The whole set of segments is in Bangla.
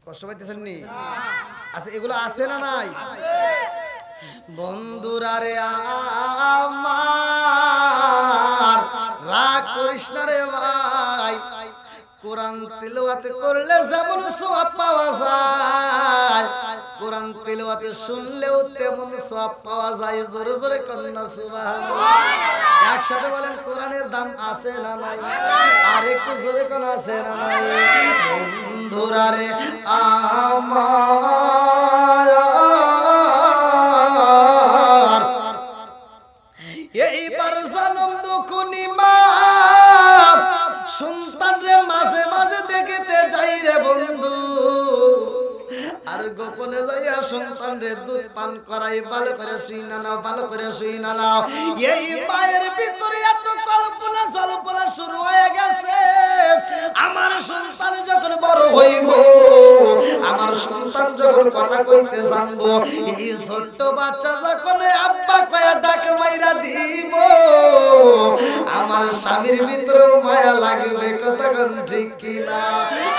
কষ্ট পাইতেছেন নি? আচ্ছা এগুলো আছে না নাই? বন্ধুরা রে আমার রাগ করিস না রে ভাই, কোরআন তিলাওয়াত করলে যেমন সওয়াব পাওয়া যায়, কোরআন তিলাওয়াত শুনলেও তেমন সওয়াব পাওয়া যায়। জোরে জোরে কন্না সুবহানাল্লাহ। একসাথে বলেন কোরআনের দাম আছে না নাই? আর একটু জোরে কোন আছে না নাই? বন্ধুরা রে আমার এইবার জনম দুকুনি মা সন্তান রে মাঝে মাঝে দেখিতে যাই রে বন্ধু, আর গোপনে যাইয়া সন্তান রে দুধ পান করাই, ভালো করে শুই না নাও, ভালো করে শুই না নাও। এই মায়ের ভিতরে এত কল্পনা জল্পনা শুরু হয়ে গেছে, আমার সন্তান যখন বড় হইব, আমার সন্তান যখন কথা কইতে জানবো, এই ছোট্ট বাচ্চা যখন আব্বা কয়া ডাক মাইরা দিব, আমার স্বামীর ভিতরে মায়া লাগবে। কথা কোন ঠিক কিনা?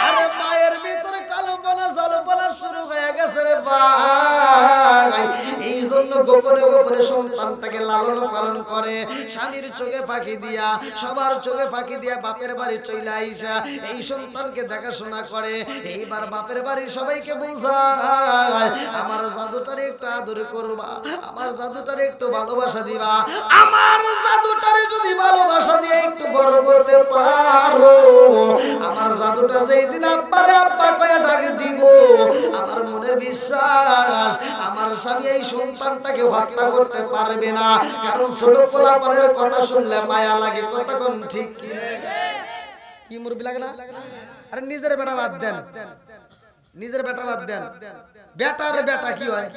আরে মায়ের ভিতরে কল্পনা জল্পনা শুরু হয়ে গেছে রে ভাই। এই জন্য গোপনে গোপনে সন্তানটাকে লালন পালন করে, স্বামীর চোখে ফাঁকি দিয়া, সবার চোখে ফাঁকি দিয়া বাপের বাড়ি চলে আইসা এই সন্তানকে দেখাশোনা করে। এইবার বাপের বাড়ি সবাইকে বোঝায়, আমার জাদুটারে একটু আদর করবা, আমার জাদুটারে একটু ভালোবাসা দিবা, আমার জাদুটারে যদি ভালোবাসা দিয়ে একটু বড় করতে পারো, আমার জাদুটা যেই দিন আব্বারে আব্বা কয়া ডাকে দিব, আমার মনের বিশ্বাস আমার স্বামী এই সন্তানটাকে হত্যা করতে পারবে না। কারণ ছোট পোলাপানের কথা শুনলে মায়া লাগে। কথা কোন ঠিক কি? মুরবি লাগে না? আরে নিজের বেটা বাদ দেন, নিজের বেটা বাদ দেন, বেটার বেটা কি হয়?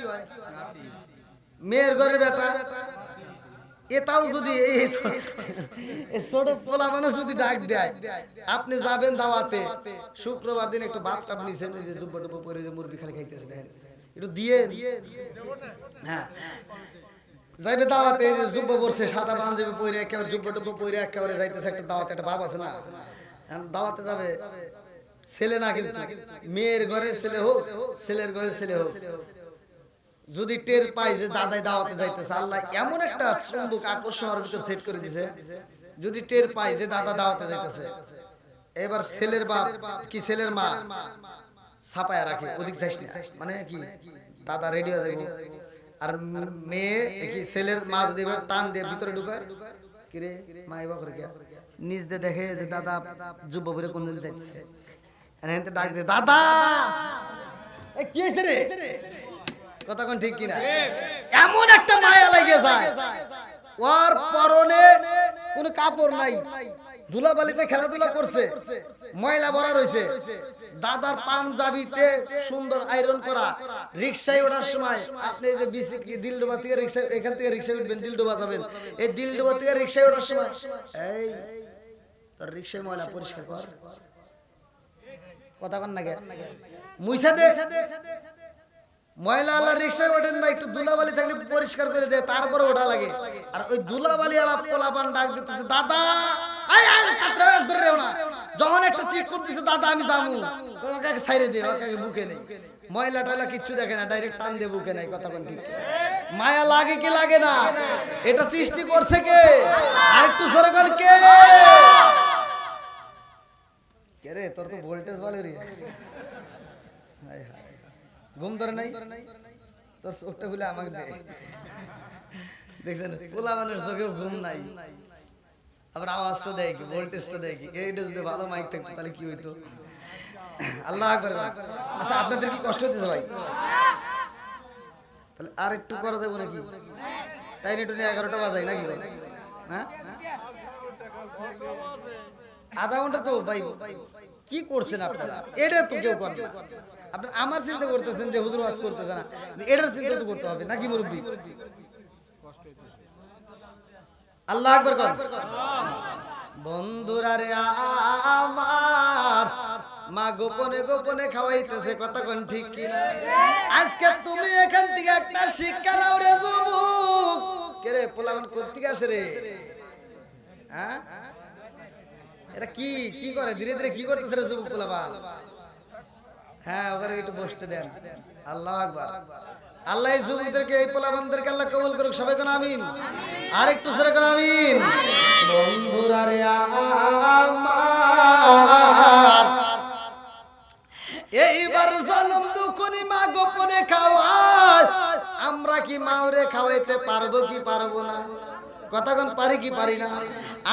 মেয়ের ঘরে বেটা, এটাও যদি এই ছোট পোলা মানুষ যদি ডাক দেয়, আপনি যাবেন দাওয়াতে, শুক্রবার দিন একটু ভাত টাপ নিছেন, যে জুব্বা টুব্বা পরে যে মুরগি খালি খাইতেছে, দেখেন একটু দিয়ে, হ্যাঁ যাইবে দাওয়াতে, যে জুব্বা পরছে, সাদা পাঞ্জাবি পরে একেবারে জুব্বা টুব্বা পরে একেবারে যাইতেছে একটা দাওয়াতে, একটা ভাব আছে না? দাওয়াতে যাবে ছেলে না, কিন্তু মেয়ের ঘরে ছেলে হোক, ছেলের ঘরে ছেলে হোক, যদি টের পাই যে দাদাই দাওয়াতে যাইতেছে, আল্লাহ এমন একটা চুম্বক আকর্ষণের ভিতর সেট করে দিয়েছে, যদি টের পাই যে দাদা দাওয়াতে যাইতেছে, এবার ছেলের বাপ কি ছেলের মা ছাপায়া রাখে, ওদিক যাইস না, মানে কি দাদা রেডি হয়ে যাবে। আর মেয়ে কি ছেলের মা যদি টান দিয়ে ভিতরে ঢুকায়, কিরে মা এবার করে গিয়া নিজ দিয়ে দেখে যে দাদা যুব বলে কোন দিন যাইতেছে, ডাক দিয়ে দাদা কি হয়েছে রে? কথা কোন ঠিক কিনা? এমন একটা মায়া লাগে যায়, ওর পরনে কোনো কাপড় নাই, ধুলাবালিতে খেলাধুলা করছে, ময়লা ভরা রয়েছে, দাদার পাঞ্জাবিতে সুন্দর আয়রন করা, রিকশায় ওঠার সময় আপনি যে দিলডোবা থেকে রিকশা, এখান থেকে রিকশায় উঠবেন, দিলডোবা যাবেন, এই দিলডোবা থেকে রিকশায় ওঠার সময় এই তোর রিকশায় ময়লা পরিষ্কার কর। কথা কন না গে মুইসা দে, ময়লা আলা রিকশায় ওঠেন না, একটু ধুলাবালি থাকলে পরিষ্কার করে দেয়, তারপরে ওঠা লাগে। আর ওই ধুলাবালি আলা পোলাপান ডাক দিতেছে দাদা, যখন একটা চেক করতেছে দাদা আমি যাবো, ওকে ছাইরে দে, ওকে বুকে নেই, ময়লা টয়লা কিচ্ছু দেখে না, ডাইরেক্ট টান দিয়ে বুকে নেই। কথা কোন ঠিক? মায়া লাগে কি লাগে না? এটা সৃষ্টি করছে কে? আর একটু সরে কর কে? কে রে? তোর তো ভোল্টেজ বলে রে, হায় হায়, ঘুম ধরে নাই তোর? চোখটা খুলে আমাকে দে। দেখছেন পোলাপানের চোখে ঘুম নাই, আবার আওয়াজটা দেয় কি, ভোল্টেজটা দেয় কি, এইটা যদি ভালো মাইক থাকতো তাহলে কি হইতো? আল্লাহ আকবার। আচ্ছা আপনাদের কি কষ্ট হইতেছে ভাই? তাহলে আর একটু করে দেবো নাকি? তাই একটু 11টা বাজাই নাকি ভাই? হ্যাঁ আধা ঘন্টা তো ভাই কি করছেন আপনারা? এটা তো কেউ করেন না। আপনি আমার চিন্তা করতেছেন যে হুজুর ওয়াজ করতেছে না, এটার চিন্তা তো করতে হবে নাকি মুরব্বি? আল্লাহ আকবার কর। বন্ধুরা রে আমার মা গোপনে গোপনে খাওয়াইতেছে। কথা কোন ঠিক কিনা? আজকে তুমি এখান থেকে একটা শিক্ষা নাও রে যুবক। কে রে পোলাপান কোত্থেকে আসে রে? হ্যাঁ এরা কি কি করে? ধীরে ধীরে কি করতেছে রে যুবক পোলাপান? হ্যাঁ ওখানে একটু বসতে দেন। আল্লাহু আকবার। আল্লাহ এই যুবকদেরকে এই পোলাপানদেরকে আল্লাহ কবুল করুক, সবাই কোন আমিন। আর একটু সরে কোন আমিন। বন্ধুরা রে আমার, এইবার জনম দুঃখনি মা গোপনে খাওয়ায়, আমরা কি মাওরে খাওয়াইতে পারবো কি পারবো না? কথাক্ষণ পারি কি পারি না?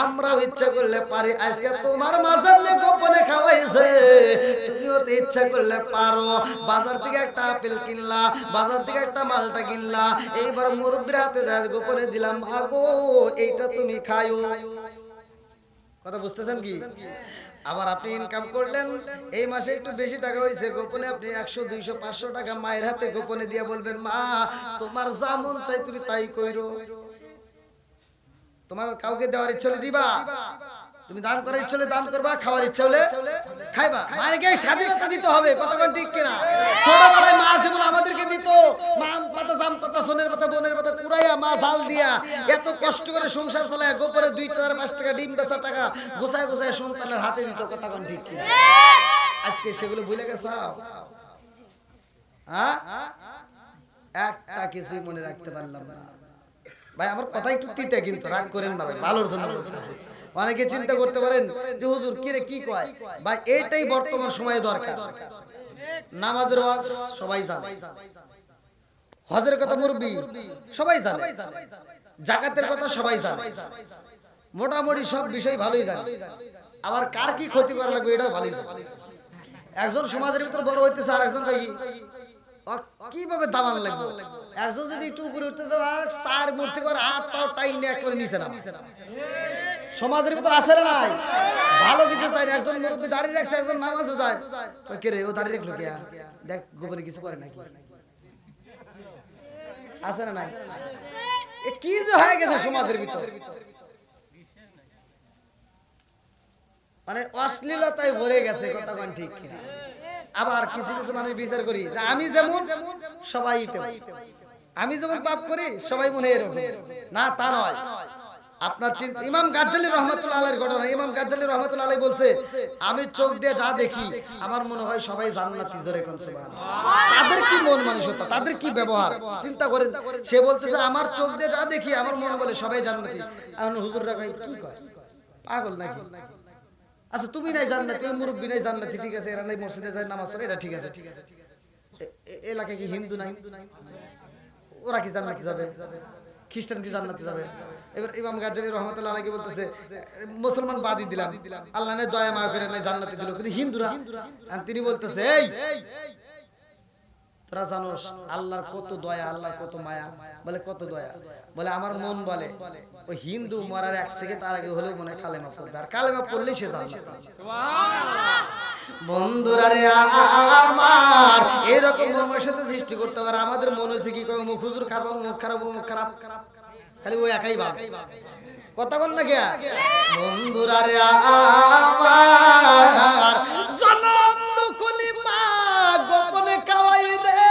আমরাও ইচ্ছা করলে পারি। আজকে তোমার মা সামনে গোপনে খাওয়াইছে, তুমিও তো ইচ্ছা করলে পারো। বাজার থেকে একটা আপেল কিনলা, বাজার থেকে একটা মালটা কিনলা, এইবার মুরব্বির হাতে যায় গোপনে দিলাম, আগো এইটা তুমি খাইও। কথা বুঝতেছেন কি? আবার আপনি ইনকাম করলেন, এই মাসে একটু বেশি টাকা হয়েছে, গোপনে আপনি 100 200 500 টাকা মায়ের হাতে গোপনে দিয়ে বলবেন, মা তোমার যা মন চাই তুমি তাই কইরো। তোমার কাউকে দেওয়ার ইচ্ছা হলে দিবা, তুমি দান করার ইচ্ছা হলে দান করবা, খাওয়ার ইচ্ছা হলে খাইবা। মায়েরকে স্বাধীনতা দিতে হবে, কতক্ষণ ঠিক কিনা? ছোটবেলায় মা যেমন আমাদেরকে দিত, আম পাতা জাম পাতা সোনের পাতা বোনের পাতা কুড়াইয়া মা ঝাল দিয়া এত কষ্ট করে সংসার চালায়, গোপরে 2 4 5 টাকা ডিম বেচা টাকা গোছায় গোছায় সন্তানের হাতে দিত, কতক্ষণ ঠিক কিনা? আজকে সেগুলো ভুলে গেছ? হ্যাঁ, একটা কিছুই মনে রাখতে পারলাম না। ভাই আমার কথা একটু তিতে, কিন্তু রাগ করেন না ভাই, ভালোর জন্য বলতেছি। অনেকে চিন্তা করতে পারেন যে হুজুর কি রে কি কয়, ভাই এইটাই বর্তমান সময়ে দরকার। নামাজের ওয়াজ সবাই জানে, হজের কথা মুরব্বি সবাই জানে, যাকাতের কথা সবাই জানে, মোটামুটি সব বিষয় ভালোই জানে। আবার কার কি ক্ষতি করা লাগবে এটাও ভালোই জানে। একজন সমাজের ভিতর বড় হইতেছে, আর একজন দেখি কিভাবে দামান লাগবে। একজন যদি একটু উপরে উঠতে যাও আর 4 মূর্তি করে হাত পাও টাইনে একবারে নিচে না। সমাজের ভিতর আছে না নাই? ভালো কিছু চাই, একজন মুরব্বি দাঁড়িয়ে রাখছে, একজন নামাজে যায়, কে রে ও দাঁড়িয়ে রাখলো কে? দেখ গোপনে কিছু করে নাকি? আছে না নাই? এ কি যে হয়ে গেছে সমাজের ভিতর, মানে অশ্লীলতায় ভরে গেছে, কথা কোন ঠিক কিনা? আবার কিছু কিছু মানুষ বিচার করি যে আমি যেমন সবাই তেমন, আমি যেমন পাপ করি সবাই মনে এরকম না, তা নয়। আপনার চিন্তা, ইমাম গাজ্জালী রহমাতুল্লাহ আলাইহির ঘটনা। ইমাম গাজ্জালী রহমাতুল্লাহ আলাইহি বলছে, আমি চোখ দিয়ে যা দেখি আমার মনে হয় সবাই জান্নাতি। জোরে কোন সুবহানাল্লাহ। তাদের কি মন মানসিকতা, তাদের কি ব্যবহার চিন্তা করেন। সে বলতেছে আমার চোখ দিয়ে যা দেখি আমার মনে বলে সবাই জান্নাতি। এখন হুজুররা কয় কি কয়, পাগল নাকি? আচ্ছা তুমি নাই জান্নাতি, মুরব্বি নাই জান্নাতি, ঠিক আছে, এরা নাই মসজিদে যায় নামাজ পড়ে, এটা ঠিক আছে। এলাকায় কি হিন্দু নাই, ওরা কি জান্নাতি যাবে? খ্রিস্টান কি জান্নাতে যাবে? এবার ইমাম গাজ্জালী রাহমাতুল্লাহ আলাইহি বলতেছে, মুসলমান বাদই দিলাম, আল্লাহ নে দয়া মায়া করে নাই জান্নাতে দিল, কিন্তু হিন্দুরা। আর তিনি বলতেছে, এই তোরা জানোস আল্লাহর কত দয়া, আল্লাহর কত মায়া? বলে কত দয়া? বলে আমার মন বলে ওই হিন্দু মরার 1 সেকেন্ড আগে হলেও মনে হয় কালেমা পড়বে, আর কালেমা পড়লেই সে জান্নাত। সুবহানাল্লাহ। বন্ধুরা রে আমার, এরকম মনের সাথে সৃষ্টি করতে পারে। আমাদের মন হইছে কি কয়, মুখ হুজুর খারাপ, মুখ খারাপ, মুখ খারাপ, খালি ওই একাই ভাব, কথা বল না কে? বন্ধুরা রে আমার, জনম দুকুলি মা গোপনে খাওয়াই রে,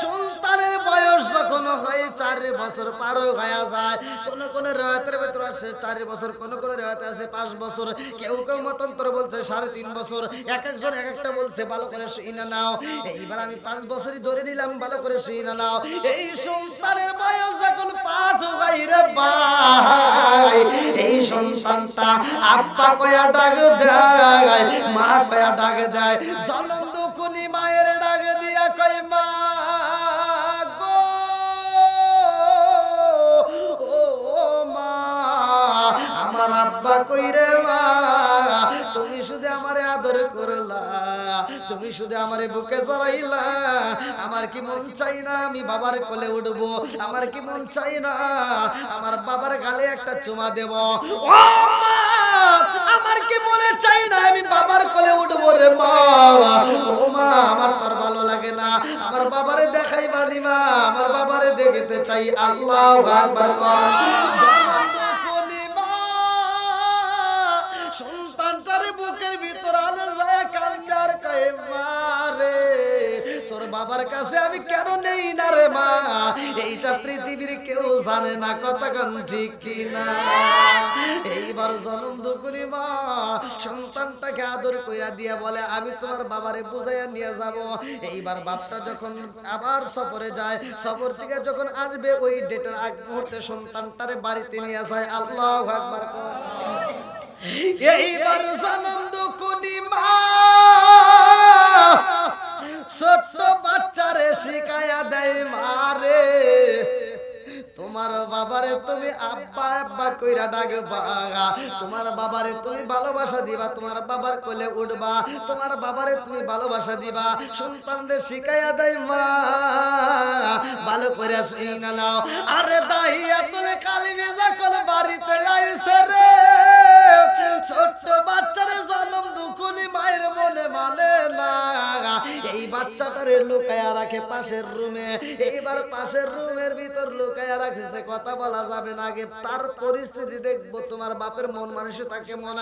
সন্তানের বয়স যখন হয় 4 বছর পার হয়ে যায়, কোন কোন রিওয়ায়াতের ভিতর আছে 4 বছর, কোন কোন রিওয়ায়াতে আছে 5 বছর, কেউ কেউ মতান্তর বলছে 3.5 বছর, এক একজন এক একটা বলছে। ভালো করে শুনে নাও, এইবার আমি 5 বছরই ধরে নিলাম, ভালো করে শুনে নাও। এই সন্তানের বয়স যখন 5 হয় রে ভাই, এই সন্তানটা আব্বা কয়া ডাক দেয়, মা কয়া ডাক দেয়। জনম দুকুনি মায়ের ডাক দিয়া কয়, মা গো, ও মা, আমার আব্বা কই রে মা? তুমি শুধু আমারে আদর করলা, তুমি শুধু আমারে বুকে জড়াইলা, আমার কি মন চাই না আমি বাবার কোলে উঠবো? আমার কি মন চাই না আমার বাবার গালে একটা চুমা দেব? ও মা, আমার কি মনে চাই না আমি বাবার কোলে উঠবো রে মা? ও মা, আমার তোর ভালো লাগে না? আমার বাবারে দেখাই বানি মা, আমার বাবারে দেখতে চাই। আল্লাহু আকবার। সন্তানটারে বুকের ভিতর আনে যায় কান্দার কয়, মা রে তোর বাবার কাছে আমি কেন নেই না রে মা, এইটা পৃথিবীর কেউ জানে না, কথা কোন ঠিক কিনা। এইবার জনম দুকুনি মা সন্তানটাকে আদর কইরা দিয়া বলে আমি তোমার বাবারে বুঝাইয়া নিয়ে যাব। এইবার বাপটা যখন আবার সফরে যায়, সফর থেকে যখন আসবে ওই ডেটের আগ মুহূর্তে সন্তানটারে বাড়িতে নিয়ে যায়। আল্লাহু আকবার। এইবার জনম দুকুনি মা ছোট্ট বাচ্চারে শিখায়া দেয় মারে তোমার বাবারে তুমি আব্বা আব্বা কইরা ডাকবা, তোমার বাবারে তুমি ভালোবাসা দিবা, তোমার বাবার কোলে উঠবা, তোমার বাবারে তুমি ভালোবাসা দিবা। সন্তানদের শিখাইয়া দেয় মা, ভালো করে শিখা নাও। আরে দাহিয়াতুল কালিমে যখন বাড়িতে আইছে রে, ছোট্ট বাচ্চারে জন্ম দুকুনি মায়ের মনে মানে না, এই বাচ্চাটারে লুকায়া রাখে পাশের রুমে। এইবার পাশের রুমের ভিতর লুকায়া রাখছে, কথা বলা যাবে না, আগে তার পরিস্থিতি দেখবো, তোমার বাপের মন মানসিকতা কেমন।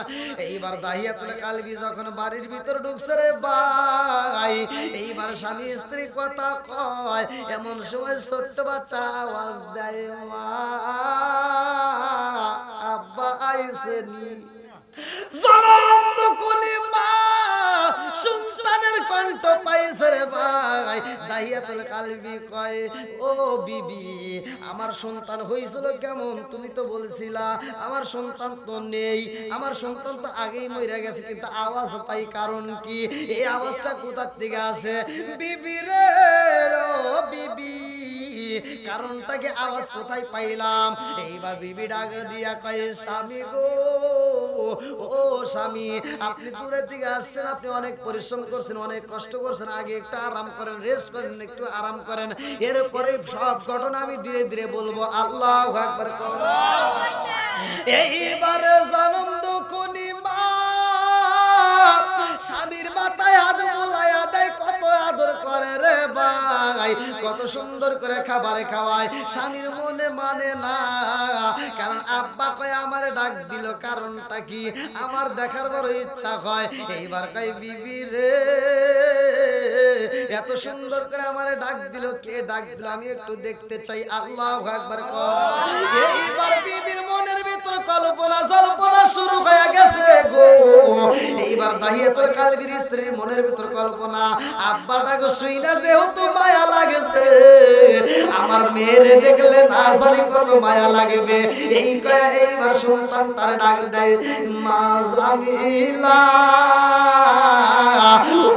এইবার দাহিয়াতুল কালবি যখন বাড়ির ভিতর ঢুকছে রে ভাই, এইবার স্বামী স্ত্রী কথা কয়, এমন সময় ছোট্ট বাচ্চা আওয়াজ দেয় মা আব্বা আইছেনি। জনম দুকুনি মা সন্তানের কণ্ঠ পাইছে রে ভাই। দাহিয়াতুল কালবি কয় ও বিবি আমার সন্তান হইছিল কেমন, তুমি তো বলছিলা আমার সন্তান তো নেই, আমার সন্তান তো আগেই মরে গেছে, কিন্তু আওয়াজ পাই কারণ কি, এই আওয়াজটা কোথা থেকে আসে? বিবি রে ও বিবি কারণটাকে আওয়াজ কোথায় পাইলাম? এইবার বিবি ডাক দিয়া কয় স্বামী গো, ও স্বামী আপনি দূরের দিকে আসছেন, আপনি অনেক পরিশ্রম করছেন, অনেক কষ্ট করছেন, আগে একটু আরাম করেন, রেস্ট করেন, একটু আরাম করেন, এরপরে সব ঘটনা আমি ধীরে ধীরে বলবো। আল্লাহু আকবার। এইবারে জনম দুকুনি মা স্বামীর মাথায় হাত বুলাইয়া দেয়, কত আদর করে রে ভাই, কত সুন্দর করে খাবারে খাওয়ায়। স্বামীর মনে মানে না, কারণ আব্বা কয় আমারে ডাক দিল, কারণটা কি আমার দেখার বড় ইচ্ছা হয়। এইবার কয় বিবি রে এত সুন্দর করে আমারে ডাক দিল, কে ডাক দিল আমি একটু দেখতে চাই। আল্লাহু আকবার। এইবার বিবির মনের ভিতর কল্পনা জল্পনা শুরু হয়ে গেছে গো। এইবার দাহিয়াতুল কালবির স্ত্রীর মনের ভিতর কল্পনা, আব্বাটাকে শুইনা যেহেতু মায়া লাগেছে, আমার মেয়েরে দেখলে না জানি কত মায়া লাগবে। এই কয়া এইবার সন্তান তার ডাক দেয় মা জামিলা,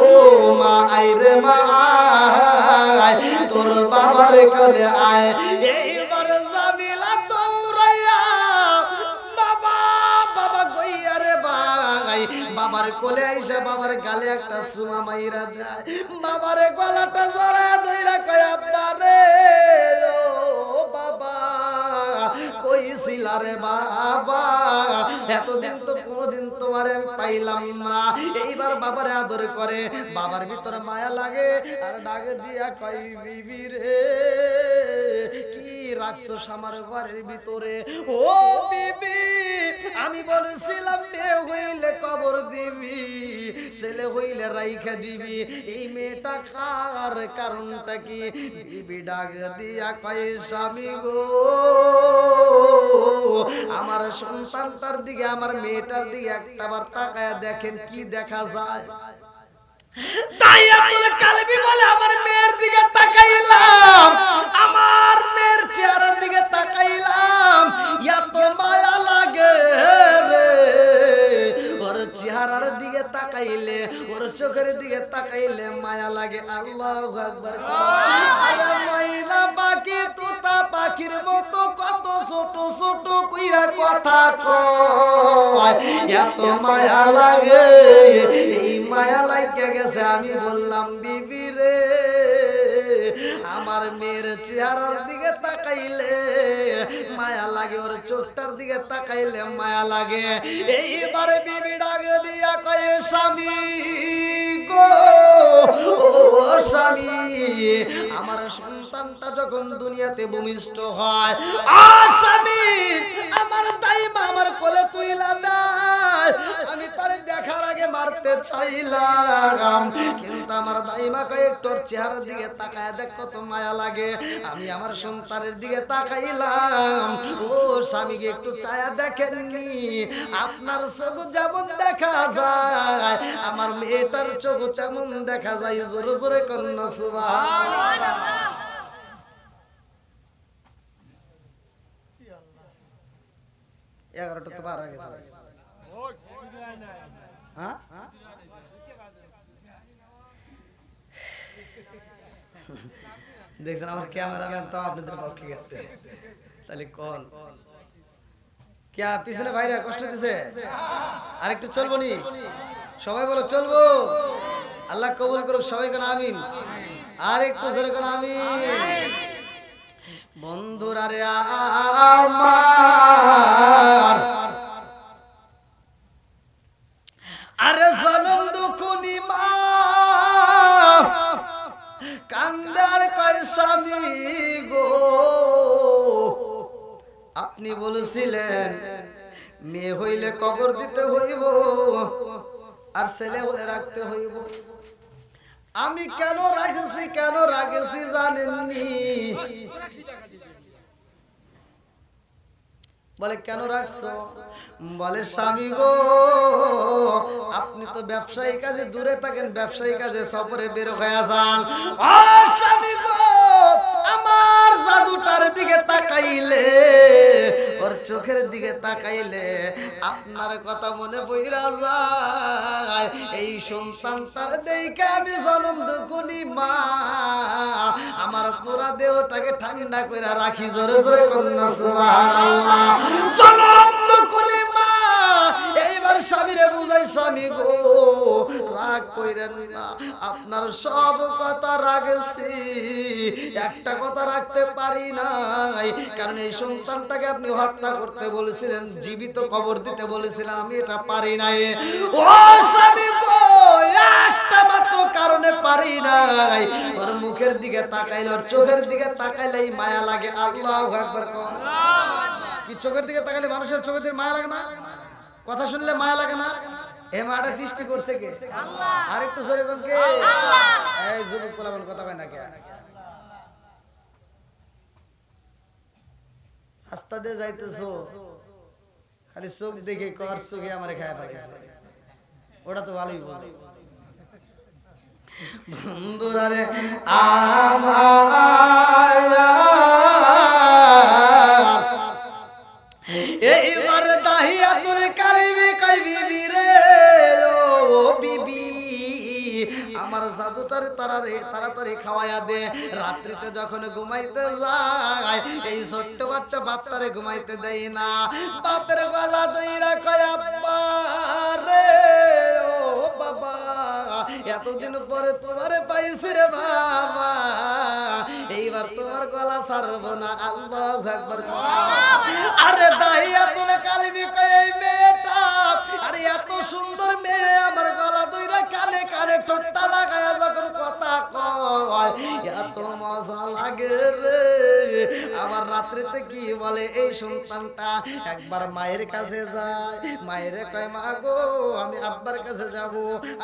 ও মা আইরে মা আয়, তোর বাবার কোলে আয়। এইবার জামিলা দৌড়াইয়া বাবা বাবা কইয়া রে ভাই, বাবার কোলে আইসা বাবার গালে একটা চুমা মাইরা দেয়, বাবার গলাটা জড়া ধইরা কয় আব্বা রে ও বাবা কইছিলা রে বাবা, এতদিন তো কোনদিন তোমারে আমি পাইলাম না। এইবার বাবারে আদর করে, বাবার ভিতরে মায়া লাগে, আর ডাক দিয়া কই বিবি রে কি রাখছো আমার ঘরের ভিতরে? ও বিবি আমি বলেছিলাম মেয়ে হইলে কবর দিবি, ছেলে হইলে রাইখা দিবি, এই মেয়েটা কার, কারণটা কি? বিবি ডাক দিয়া কয় স্বামী গো, আমার সন্তানটার দিকে আমার মেয়েটার দিকে একটাবার তাকায়া দেখেন কি দেখা যায়। দাহিয়াতুল কালবি বলে আমার মেয়ের দিকে তাকাইলাম, আমার মেয়ের চেহারার দিকে তাকাইলাম, এত মায়া লাগে রে, ওর চেহারার দিকে তাকাইলে, ওর চোখের দিকে তাকাইলে মায়া লাগে। আল্লাহু আকবার। আয়া মাইনা পাখি তোতা পাখির মতো কত ছোট ছোট কইরা কথা কয়, এত মায়া লাগে। এই মায়া লাগে গেছে, আমি বললাম বিবি রে আমার মেয়ের চেহারার দিকে তাকাইলে মায়া লাগে, ওর চোখটার দিকে তাকাইলে মায়া লাগে। এইবারে বিবি ডাক দিয়া কয় স্বামী গো, ও স্বামী আমার সন্তানটা যখন দুনিয়াতে ভূমিষ্ঠ হয়, স্বামী আমার দাইমা আমার কোলে তুইলা নাই, আমি তারে দেখার আগে মারতে চাইলাম, কিন্তু আমার ফাইমা কয় একটু চেহারার দিকে তাকায় দেখ কত মায়া লাগে। আমি আমার সন্তানের দিকে তাকাইলাম, ও স্বামীকে একটু চায়া দেখেননি? আপনার চোখ যেমন দেখা যায় আমার মেয়েটার চোখ তেমন দেখা যায়। জোরে জোরে কন্যা সুবহানাল্লাহ। 11টা তো পার হয়ে গেছে। হ্যাঁ দেখছেন আমার ক্যামেরাম্যান তো আপনাদের পক্ষে গেছে, তাহলে কোন কে পিছনে ভাইরা কষ্ট দিছে? আরেকটু চলবো নি? সবাই বলো চলবো। আল্লাহ কবুল করুক সবাই কোন আমিন। আর একটু জোরে কোন আমিন। বন্ধুরা রে আমার, আরে জনম দুখুনি মা কান্দার কয় স্বামী গো। আপনি বলেছিলেন মেয়ে হইলে কবর দিতে হইব আর ছেলে হলে রাখতে হইব। আমি কেন রাখেছি জানেননি? বলে কেন রাখছো? বলে স্বামী গো আপনি তো ব্যবসায়ী কাজে দূরে থাকেন, ব্যবসায়ী কাজে সফরে বের হয়ে যান। ও স্বামী গো আমার জাদুটার দিকে তাকাইলে, ওর চোখের দিকে তাকাইলে আপনার কথা মনে পইরা যায়। এই সন্তানটার দেখে আমি জনম দুখুনি মা আমার পুরা দেহটাকে ঠান্ডা করে রাখি। জোরে জোরে কন্যা সুবহানাল্লাহ। জনম দুখুনি মা এইবার স্বামীরে বুঝাই, স্বামী গো রাগ কইরেন না, আপনার সব কথা রাখছি, একটা কথা রাখতে পারি নাই। কারণ এই সন্তানটাকে আপনি হত্যা করতে বলেছিলেন, জীবিত কবর দিতে বলেছিলেন, আমি এটা পারি নাই। ও স্বামী গো একটা মাত্র কারণে পারি নাই, ওর মুখের দিকে তাকাইলে, ওর চোখের দিকে তাকাইলেই মায়া লাগে। আল্লাহু আকবার। কি চোখের দিকে তাকাইলে মানুষের চোখের দিকে মায়া লাগে না? কথা শুনলে মায়া লাগে না? এ মাটা সৃষ্টি করছে কে? আল্লাহ। আর একটু জোরে কোন কে? আল্লাহ। এই যুবক পোলাপান কথা কয় না কে? রাস্তা দিয়ে যাইতেছো খালি চোখ দেখে কর চোখে আমারে খায় ফেলেছে, ওটা তো ভালোই বলে। বন্ধুরা রে আমার এইবার দাহিয়া তোর কালিবি কই বিবি রে, ও বিবি আমার জাদুটারে তাড়াতাড়ি খাওয়াইয়া দে। রাত্রিতে যখন ঘুমাইতে যায় এই ছোট্ট বাচ্চা বাপটারে ঘুমাইতে দেয় না। বাপের গলা দইরা কয় আব্বা রে, ও বাবা এতদিন পরে তোমারে পাইছি রে বাবা, এইবার তোমার গলা ছাড়বো না। আল্লাহু আকবার। আরে দাহিয়া তোলে কালিবি কয় এই মেয়েটা, আরে এত সুন্দর মেয়ে আমার গলা দইরা কানে কানে ঠোঁটটা লাগায়া যখন কথা কয় এত মজা লাগে রে। আবার রাত্রিতে কি বলে এই সন্তানটা, একবার মায়ের কাছে যায়, মায়েরে কয় মা গো আমি আব্বার কাছে যাব,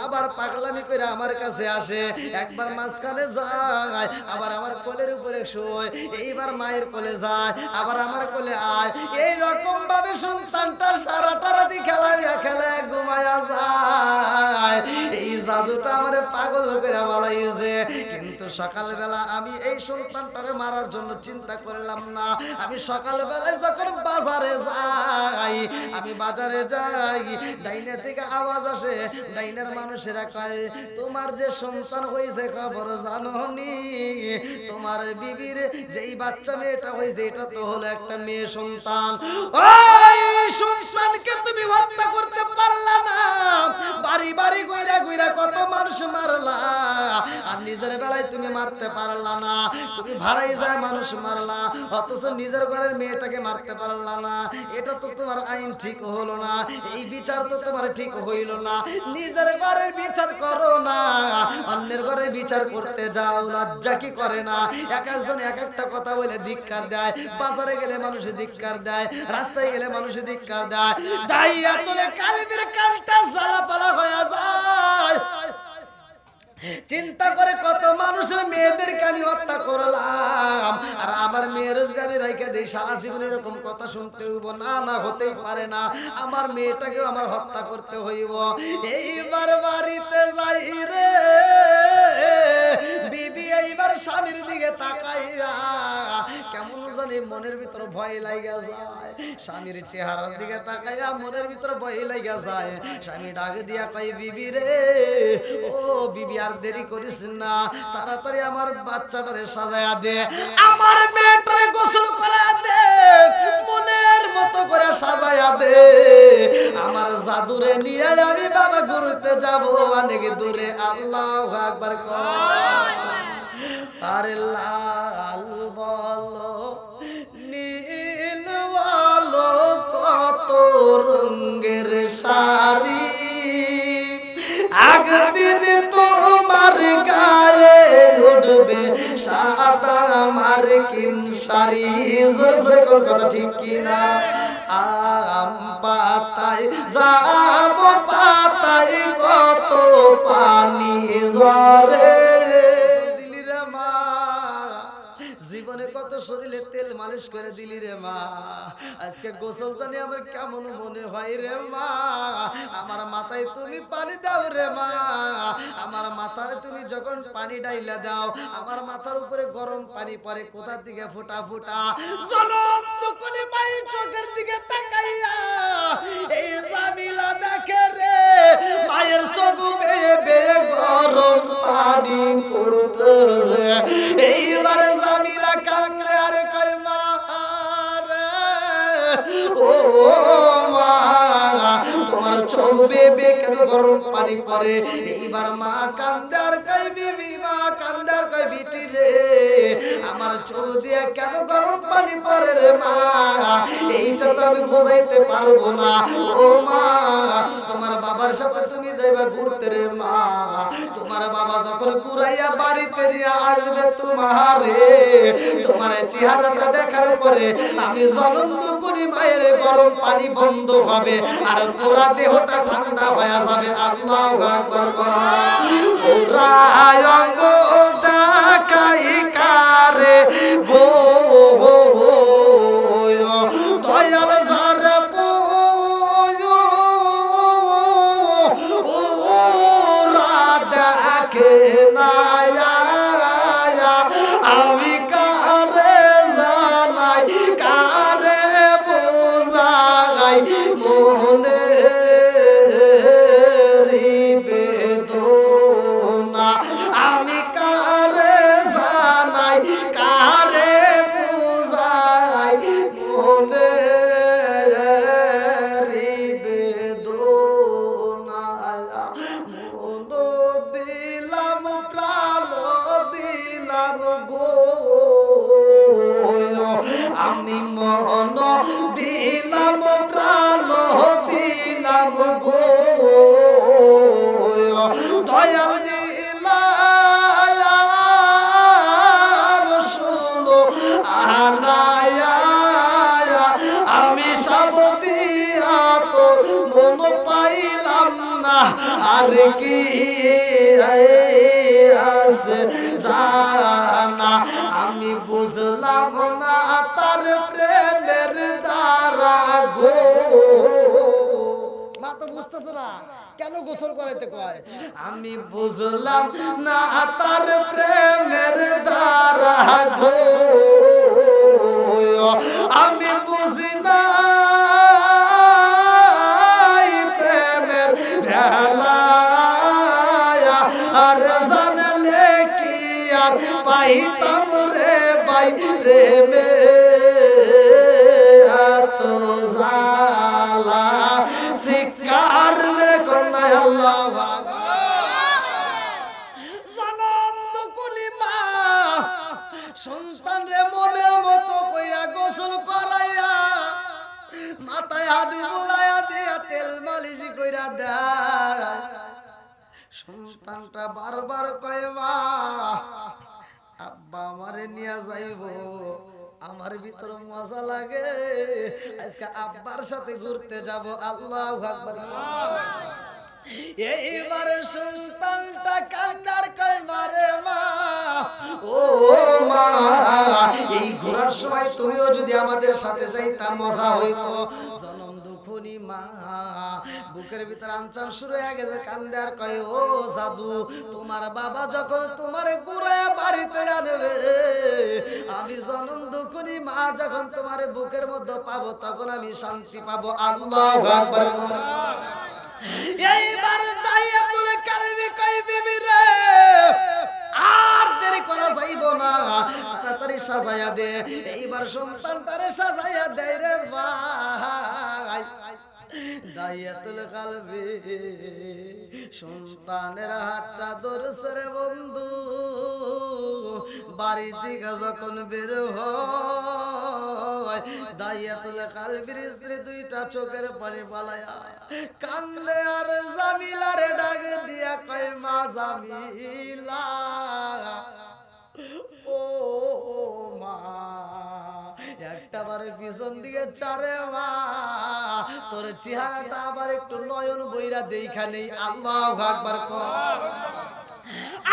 আবার পাগলামি করে আমার কাছে আসে, একবার মাঝখানে যায়, আবার আমার কোলের উপরে শোয়, এইবার মায়ের কোলে যায়, আবার আমার কোলে আয়। এই রকম ভাবে সন্তানটার সারাটা রাতি খেলায় ঘুমায়া যায়। এই জাদুটা আমারে পাগল করে বলাইছে। কিন্তু সকালবেলা আমি এই সন্তানটারে মারার জন্য চিন্তা করলাম না। আমি সকালবেলায় যখন বাজারে যাই, ডাইনে থেকে আওয়াজ আসে, ডাইনের মানুষেরা কয় তোমার যে সন্তান হয়েছে খবর জানোনি? তোমার বিবির যেই বাচ্চা মেয়েটা হয়েছে এটা তো হলো একটা মেয়ে সন্তান। ওই সন্তানকে তুমি হত্যা করতে পারলা না, বাড়ি বাড়ি গইরা গইরা কত মানুষ মারলা, আর নিজের বেলায় তুমি মারতে পারলা না। তুমি ভাড়াই যায় মানুষ মারলা, অথচ নিজের ঘরের মেয়েটাকে মারতে পারলা না। এটা তো তোমার আইন ঠিক হলো না, এই বিচার তো তোমার ঠিক হইল না। নিজের ঘরের বিচার করো না, অন্যের ঘরের বিচার করতে যাও, লজ্জা কি করে না? এক একজন এক একটা কথা বলে ধিক্কার দেয়, বাজারে গেলে মানুষ ধিক্কার দেয়, রাস্তায় গেলে মানুষ ধিক্কার দেয়। দাইয়া তোলে কালবির কানটা জ্বালা পালা হয়ে যায়। চিন্তা করে কত মানুষের মেয়েদেরকে আমি হত্যা করলাম, আর আমার মেয়ের যদি আমি রাইখা দিই সারা জীবন এরকম কথা শুনতে হইব? না না, হতেই পারে না, আমার মেয়েটাকেও আমার হত্যা করতে হইব। এইবার বাড়িতে যাই রে বিবি, এইবার স্বামীর দিকে তাকাইয়া কেমন জানি মনের ভিতর ভয় লাগা যায়। স্বামীর চেহারার দিকে তাকাইয়া মনের ভিতর ভয় লাগা যায়। স্বামী ডাক দিয়া কই, বিবি রে, ও বিবি আর দেরি করিস না, তাড়াতাড়ি আমার বাচ্চাটারে সাজায়া দে, আমার মেয়েটারে গোসল করা দে, মনের মতো করে সাজায়া দে, আমার জাদুরে নিয়ে আমি বাবা ঘুরতে যাব অনেক দূরে। আল্লাহু আকবার কর। আরে লাল বলো নীল বলো কত রঙের শাড়ি, একদিন তোমার গায়ে উঠবে সাদা মার্কিন শাড়ি। জোরে জোরে কোন কথা ঠিক কিনা? আম পাতায় যাব পাতায় কত পানি ঝরে, দিলি রে মা, জীবনে কত শরীরে তেল মালিশ করে দিলি রে মা, আজকে গোসল জানি আমার কেমন মনে হয় রে মা, আমার মাথায় তুমি পানি দাও রে মা, আমার মাথায় তুমি যখন পানি ডাইলা দাও আমার মাথার উপরে গরম পানি পড়ে কোথা থেকে ফোঁটা ফোঁটা, জনম দুকুনি মায়ের চোখের দিকে তাকাইয়া এই জামিলা দেখে রে মায়ের চোখ বেয়ে বেয়ে গরম পানি পড়তেছে। এইবার জামিলা কান্দে আর কয়, মা রে, ও মা, তোমার চোখ বেয়ে বেয়ে কেন গরম পানি পড়ে? এইবার মা কান্দে আর কয়, বিবি, মা কান্দে আর কয়, বিটি রে, আমার চোখ দিয়ে কেন গরম পানি পড়ে রে মা, এইটা তো আমি বোঝাইতে পারবো না। ও মা, তোমার বাবার সাথে তুমি যাইবা ঘুরতে রে মা, তোমার বাবা যখন ঘুরাইয়া বাড়িতে নিয়ে আসবে তোমারে, তোমার চেহারাটা দেখার পরে আমি জনম দুকুনি মায়ের গরম পানি বন্ধ হবে আর পুরা দেহটা ঠান্ডা হয়ে যাবে। আল্লাহু আকবার। পুরা অঙ্গ দেখাই কারে গো দয়াল যারে দেখে না, আমি কারে জানাই কারে বোঝাই মনে বেদনা, আমি কারে জানাই কারে বোঝাই মনে বেদনা, মন দিলাম প্রাণ দিলাম গো, আমি মন দিলাম প্রাণ দিলাম গো, দয়াল দিলাম শুনো আনায়া, আমি সব দিয়া তো মন পাইলাম না, আর কি আছে জানা, আমি বুঝলাম না তার প্রেমের দ্বারা গো। মা তো বুঝতেছে না কেন গোসল করাইতে কয়, আমি বুঝলাম না তার প্রেমের দ্বারা গো, আমি বুঝি না প্রেমের ভেলা, আর জানলে কি আর পাইতাম রে বাই প্রেমে এত জালা, শিকার মেরে কন্যায় আল্লাহু আকবার। জনম দুকুনি মা সন্তান রে মনের মতো কইরা গোসল করাইয়া মাথায় হাত বুলাইয়া দিয়া তেল মালিশ কইরা দেয়, সন্তানটা বারবার কয়, মা আব্বা আমারে নিয়ে যাইবো, আমার ভিতর মজা লাগে, আজকে আব্বার সাথে ঘুরতে যাব। আল্লাহু আকবার। এইবার সন্তানটা কান্দার কয় মারে মা, ও মা, এই ঘোরার সময় তুমিও যদি আমাদের সাথে যাইতা মজা হইতো। জনম দুখুনি মা বুকের ভিতর আনচান শুরু হয়ে গেছে, কান্দে আর কয় ও জাদু, তোমার বাবা যখন তোমার ঘুরায় বাড়িতে আনবে, আমি জনম দুখুনি মা যখন তোমার বুকের মধ্যে পাবো তখন আমি শান্তি পাবো। আল্লাহু আকবার। এইবার দাইয়াতুল কালবি কই বিবি রে, আর দেরি করা যাইব না, তাড়াতাড়ি সাজায়া দে। এইবার সন্তানটারে সাজায়া দেয় রে ভাই। দাইয়াতুল কালবি সন্তানের হাতটা ধরছে রে বন্ধু, বাড়ি থেকে যখন বের হয় দাইয়াতুল কালবির স্ত্রী দুইটা চোখের পানি পালায়া কান্দে আর জামিলারে ডাক দিয়া কয় মা জামিলা, ও মা, একটা বারে পিছন দিকে চারে মা, তোর চেহারাটা আবার একটু নয়ন বইরা দেখা নেই। আল্লাহু আকবার কর।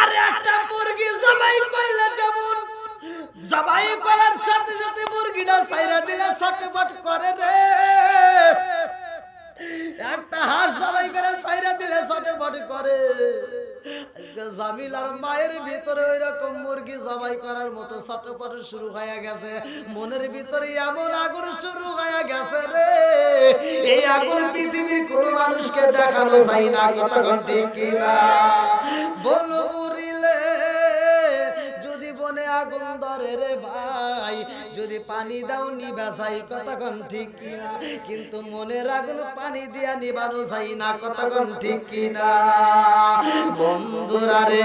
আরে একটা মুরগি জবাই করলে যেমন জবাই করার সাথে সাথে মুরগিটা ছাইরা দিলে ছটফট করে রে, একটা হাঁস জবাই করে ছাইরা দিলে ছটফট করে। আজকে জামিলার মায়ের ভিতরে ওই রকম মুরগি জবাই করার মতো ছটফট শুরু হয়ে গেছে, মনের ভিতরে এমন আগুন শুরু হয়ে গেছে রে, এই আগুন পৃথিবীর কোন মানুষকে দেখানো যায় না। কথা কোন ঠিক কিনা বলো? আগুন ধরে রে ভাই, যদি পানি দাও নিবা যাই। কথা কোন ঠিক কিনা? কিন্তু মনের আগুন পানি দিয়া নিবানো যাই না। কথা কোন ঠিক কিনা বন্ধুরা রে?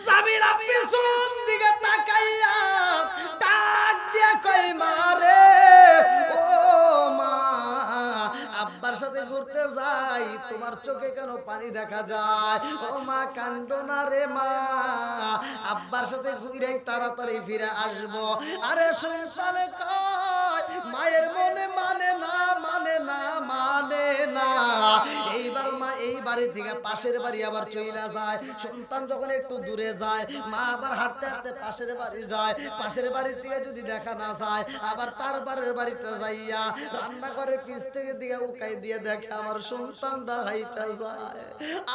জামিলা পিছন দিকে তাকাইয়া ডাক দিয়া কই মারে, ও মা, আব্বার সাথে ঘুরতে যাই, তোমার চোখে কেন পানি দেখা যায়? ও মা কান্দো না রে মা, আব্বার সাথে ঘুরাই তাড়াতাড়ি ফিরে আসবো। আরে সংসারে কয় মায়ের মনে মানে না, মানে না, মানে না। এইবার মা এই বাড়ি থেকে পাশের বাড়ি আবার চইলা যায়। সন্তান যখন একটু দূরে যায়, মা আবার হাঁটতে হাঁটতে পাশের বাড়ি যায়। পাশের বাড়ি থেকে যদি দেখা না যায়, আবার তার বাড়ির বাড়িতে যাইয়া রান্না করে পিছ থেকে দিয়ে উকাই দিয়ে দেখে আমার সন্তানটা হাইটা যায়।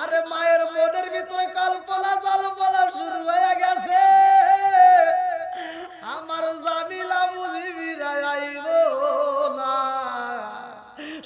আরে মায়ের মনের ভিতরে কল্পনা জল্পনা শুরু হয়ে গেছে, আমার জামিলা বুঝি বিরায় আইব না।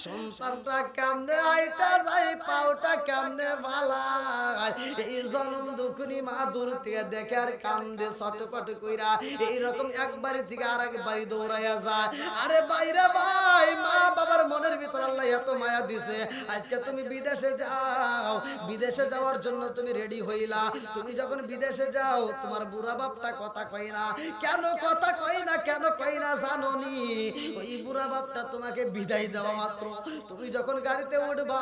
সন্তানটা কেমনে হাইটা যায়, পাওটা কেমনে ভালাই, এই জনম দুখুনি মা দূর থেকে দেখে আর কান্দে ছটফট কইরা। এইরকম এক বাড়ি থেকে আর এক বাড়ি দৌড়াইয়া যায়। আরে বাইরে ভাই, মা বাবার মনের ভিতর আল্লাহ এত মায়া দিছে। আজকে তুমি বিদেশে যাও, বিদেশে যাওয়ার জন্য তুমি রেডি হইলা। তুমি যখন বিদেশে যাও, তোমার বুড়া বাপটা কথা কই না। কেন কথা কই না, কেন কই না জানো নি? ওই বুড়া বাপটা তোমাকে বিদায় দেওয়া মাত্র তুমি যখন গাড়িতে উঠবা,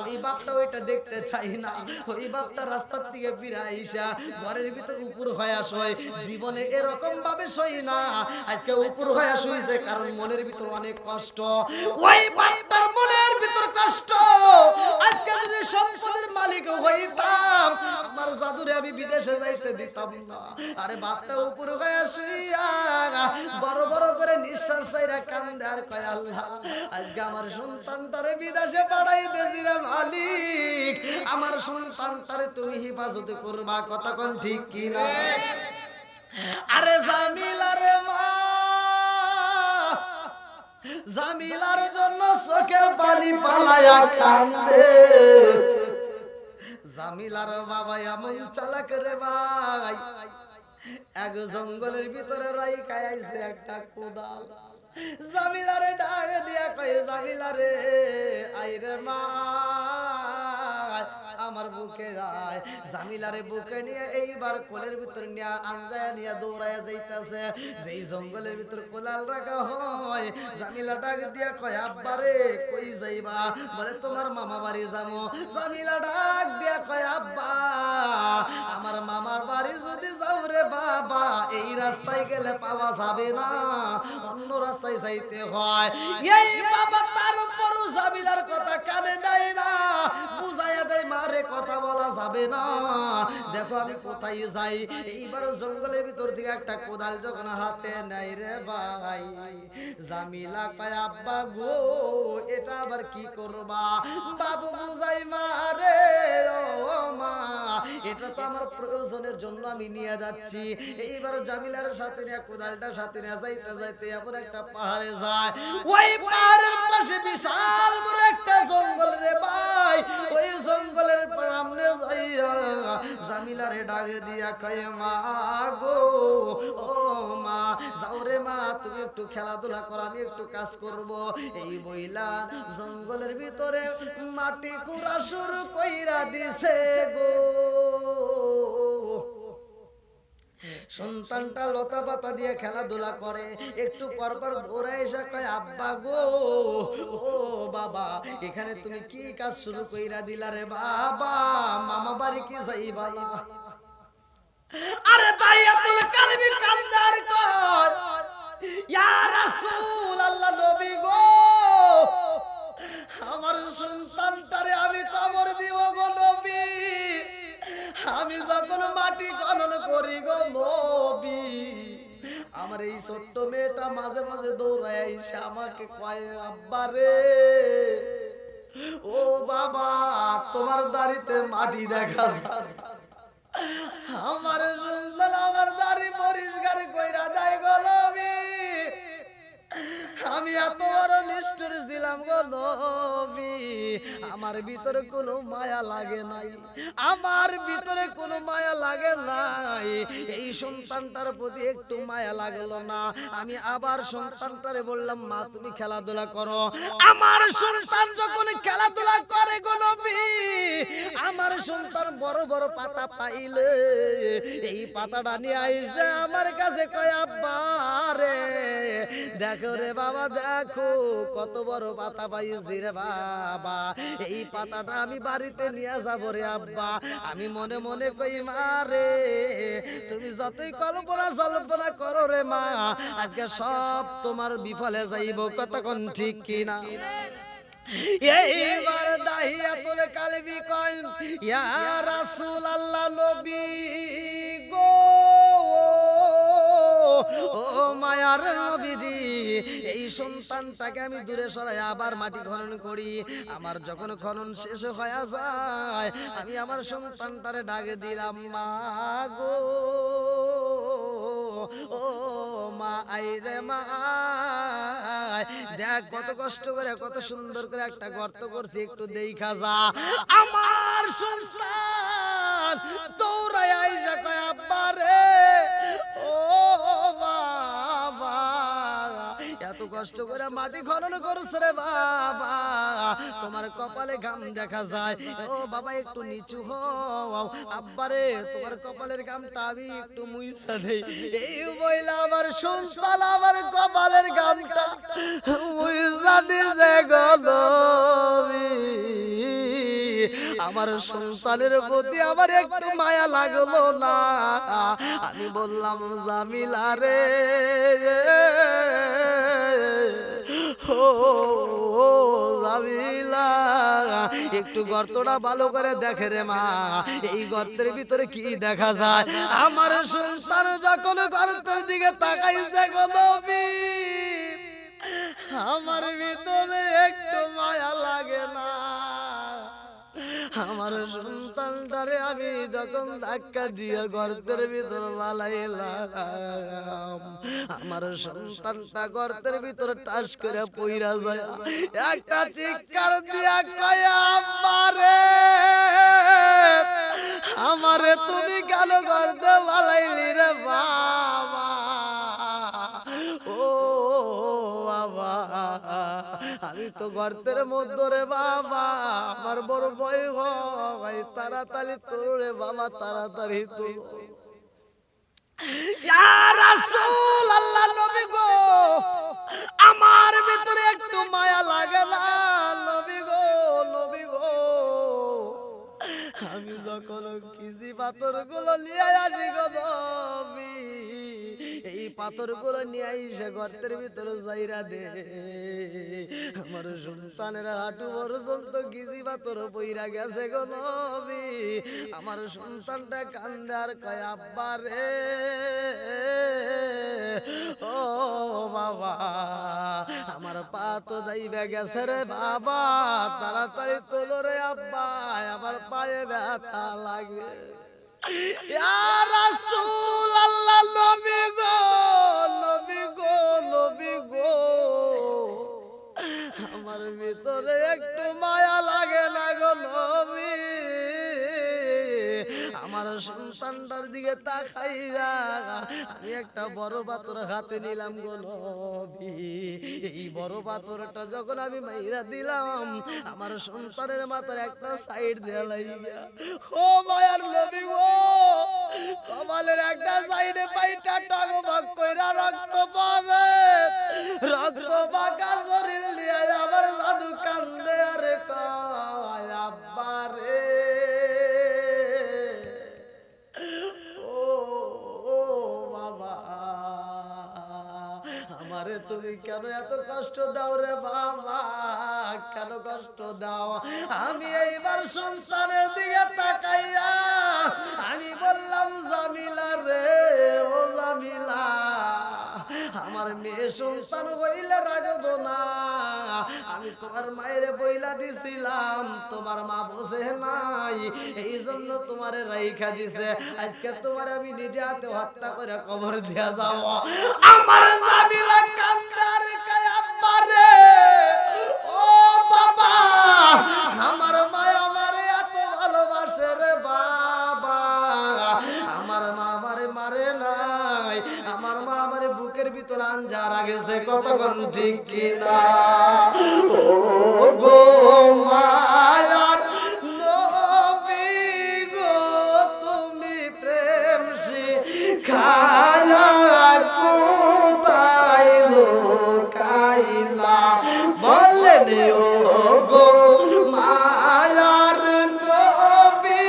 ওই বাপটা ওইটা দেখতে চাই না। ওই বাপটা রাস্তার থেকে ফিরে আইসা ঘরের ভিতর উপর হয়ে শোয়। জীবনে এরকম ভাবে শোয় না। আজকে উপর হয়ে শুইছে কারণ মনের ভিতর অনেক কষ্ট। ওই বাপটার মনের ভিতর কষ্ট। আজকে যদি সম্পদের মালিক হইতাম, আমার জাদুরে আমি বিদেশে যাইতে দিতাম না। আরে বাপটা উপর হয়ে শুইয়া বড় বড় করে নিঃশ্বাস ছাইরা কান্দে আর কয় আল্লাহ, আজকে আমার সন্তানটারে বিদেশে পাঠাইতেছি রে মালিক, আমার সন্তানটারে তুমি হেফাজত করবা। কথা কোন ঠিক কিনা? আরে জামিলার মা, জামিলার জন্য চোখের পানি পালায়া কান্দে। জামিলার বাবা এমন চালাক রে ভাই, এক জঙ্গলের ভিতরে রাইখা আইছে একটা কোদাল। জামিলারে ডাক দিয়া কয় জামিলারে আইরে মা, আমার বুকে যায় জামিলারে বুকে নিয়ে এইবার কোলের ভিতর নিয়ে আঞ্জায়া নিয়ে দৌড়ায় যাইতাছে যেই জঙ্গলের ভিতর কোলাল রাখা হয় জামিলা ডাক দিয়া কয় আব্বা রে কই যাইবা বলে তোমার মামা বাড়ি যাবো জামিলা ডাক দিয়া কয় আব্বা আমার মামার বাড়ি যদি যাও রে বাবা এই রাস্তায় গেলে পাওয়া যাবে না অন্য রাস্তায় যাইতে হয় এই বাবা তার উপরও জামিলার কথা কানে নাই না বুঝাইয়া দেয় মারে কথা বলা যাবে না দেখো আমি কোথায় যাই এইবার জঙ্গলের ভিতর থেকে একটা কোদাল যখন হাতে নাই রে ভাই জামিলা কয় আব্বা গো এটা আবার কি করবা বাবু বুঝাই মারে ও মা এটা তো আমার প্রয়োজনের জন্য আমি নিয়ে যাচ্ছি এইবার জামিলার সাথে নিয়ে কোদালটা সাথে নিয়ে যাইতে যাইতে এমন একটা পাহাড়ে যায় ওই পাহাড়ের পাশে বিশাল বড় একটা জঙ্গল রে ভাই ওই জঙ্গলের সামনে যাইয়া জামিলারে ডাকে দিয়া কয় মা গো ও মা যাও রে মা তুমি একটু খেলাধুলা করো আমি একটু কাজ করব এই বইলা জঙ্গলের ভিতরে মাটি কুড়া শুরু কইরা দিছে গো সন্তানটা লতা পাতা দিয়ে খেলাধুলা করে একটু পর পর দৌড়ে এসে কয় আব্বা গো ও বাবা এখানে তুমি কি কাজ শুরু কইরা দিলা রে বাবা মামা বাড়ি কি যাইবা আরে দাইয়াতুল কালবি কান্দার কয় ইয়া রাসূল আল্লাহ নবী গো আমার সন্তানটারে আমি কবর দিব গো নবী আমি যখন মাটি খনন করি গো নবী আমার এই ছোট্ট মেয়েটা মাঝে মাঝে দৌড়ায় এসে আমাকে কয় আব্বা রে ও বাবা তোমার দাড়িতে মাটি দেখা যায় আমার সন্তান আমার দাড়ি পরিষ্কার কইরা দেয় গো নবী আমি এত বড় নিষ্ঠুর ছিলাম গো নবী আমার ভিতরে কোনো মায়া লাগে নাই আমার ভিতরে কোনো মায়া লাগে নাই এই সন্তানটার প্রতি একটু মায়া লাগলো না আমি আবার সন্তানটারে বললাম মা তুমি খেলাধুলা করো আমার সন্তান যখন খেলাধুলা করে গো নবী আমার সন্তান বড় বড় পাতা পাইলে এই পাতাটা নিয়ে আইসে আমার কাছে কয় আব্বা রে দেখো রে বাবা দেখো কত বড় পাতা পাইছি রে বাবা এই পাতাটা আমি বাড়িতে নিয়ে যাব রে আব্বা আমি মনে মনে কই মা রে তুমি যতই কল্পনা করো রে মা আজকে সব তোমার বিফলে যাইব কতক্ষণ ঠিক কিনা এইবার দাহিয়াতুল কালবি কয় ইয়া রাসূল আল্লাহ নবী গো ও মায়ার নবীজি এই সন্তানটাকে আমি দূরে সরাই আবার মাটি খনন করি আমার যখন খনন শেষ হয়ে যায় আমি আমার সন্তানটারে ডাকে দিলাম মা গো ও মা আইরে মা দেখ কত কষ্ট করে কত সুন্দর করে একটা গর্ত করছি একটু দেখা যা আমার সন্তান দৌড়ায় আইসা কয় আব্বা রে ও বাবা এত কষ্ট করে মাটি খনন করছে রে বাবা তোমার কপালে ঘাম দেখা যায় ও বাবা একটু নিচু হও আব্বা রে তোমার কপালের ঘামটা আমি একটু মুইছা দেই এই বইলা আমার সন্তান আমার কপালের ঘামটা মুইছা দিছে গো নবী আমার সন্তানের প্রতি আমার একটু মায়া লাগলো না আমি বললাম জামিলা রে ও জামিলা একটু গর্তটা ভালো করে দেখে রে মা এই গর্তের ভিতরে কি দেখা যায় আমার সন্তান যখন গর্তের দিকে তাকাইছে গো নবী আমার ভিতরে একটু মায়া লাগে না আমার সন্তানটারে আমি যখন ধাক্কা দিয়ে গর্তের ভিতর বালাইলাম আমার সন্তানটা গর্তের ভিতর টাস করে পইরা যায় একটা চিৎকার দিয়া কয় আম্মা রে আমারে তুমি কেন গর্তে বালাইলি রে বাবা ও বাবা আমি আমি তো গর্তের মধ্যে রে বাবা, আমার বড় ভয় হয়, তাড়াতাড়ি তোল রে বাবা, তাড়াতাড়ি তোল। ইয়া রাসূল, আল্লাহ নবী গো, আমার ভিতরে একটু মায়া লাগে না নবী গো, নবী গো। আমি যখন কিসি পাথরগুলো নিয়ে আসি গো নবী, এই পাথরগুলো নিয়ে আইসা গর্তের ভিতরে যাইরা দে, আমার সন্তানের হাঁটু পর্যন্ত কিসি পাথর পইরা গেছে গো নবী। আমার সন্তানটা কান্দে আর কয় আব্বা রে, ও বাবা, আমার পা তো যাইবে গেছে রে বাবা, তাড়াতাড়ি তোলো রে আব্বা, আমার পায়ে ব্যথা লাগে। ইয়া রাসূল, আল্লাহ নবী গো, নবী গো, নবী গো, আমার ভিতরে একটু মায়া লাগে না গো নবী। আমার সন্তানটার দিকে তাকাইয়া আমি একটা বড় পাথর হাতে নিলাম গো নবী। এই বড় পাথরটা যখন আমি মাইরা দিলাম, আমার সন্তানের মাথার একটা সাইড দেয়া লাগিয়া, ও মায়ার নবী গো, কপালের একটা সাইডে পাইটা টাগবাগ কইরা রক্ত পাবে, রক্ত পাকা শরীর নিয়ে আমার দাদু কান্দে আর কয় আব্বা রে, আমারে তুমি কেন এত কষ্ট দাও রে বাবা, কেন কষ্ট দাও? আমি এইবার সন্তানের দিকে তাকাইয়া আমি বললাম জামিলা রে, ও জামিলা, আমার মেয়ে সন্তান বইলে রাখবো না, আমি তোমার মায়ের বইলা দিছিলাম, তোমার মা বসে নাই, এই জন্য তোমারে রাইখা দিছে, আজকে তোমার আমি নিজে হাতে হত্যা করে কবর দিয়া যাও। আমার জামিলা কান্দার কয় আব্বা রে, ও বাবা, আমার মা আমারে এত ভালোবাসে রে বাবা, আমার মা আমারে মারে নাই, আমার মা আমারে বুকের ভিতর আঞ্জারা গেছে, কতক্ষণ ঠিক কিনা? ও গো মায়ার নবী গো, তুমি প্রেম শিখায়া কোথায় লুকাইলা, বললেন ও গো মায়ার নবী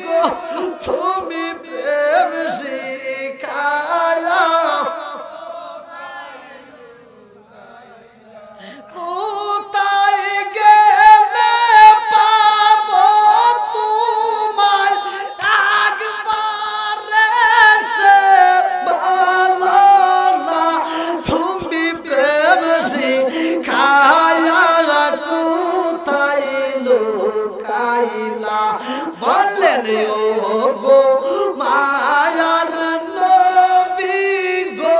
গো, তুমি প্রেম শিখায়া কোথায় গেলে পাবো তোমায়, একবারে সে ভালো না, তুমি প্রেম শিখায়া কোথায় লুকাইলা, বললেন ও গো মায়ার নবী গো,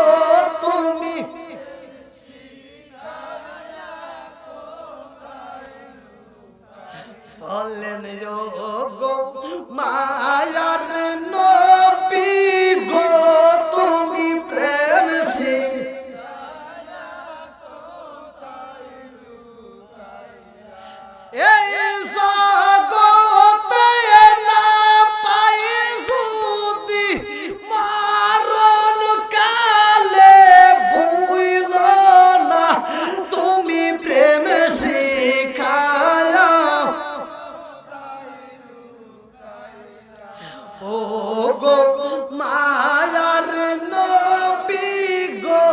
তুমি বললেন ও গো মায়ার নবী গো, তুমি প্রেম এই জগতে না পাই যদি মরণ কালে ভুইল না, তুমি প্রেম শিখায়া, ও গো মায়ার নবী গো,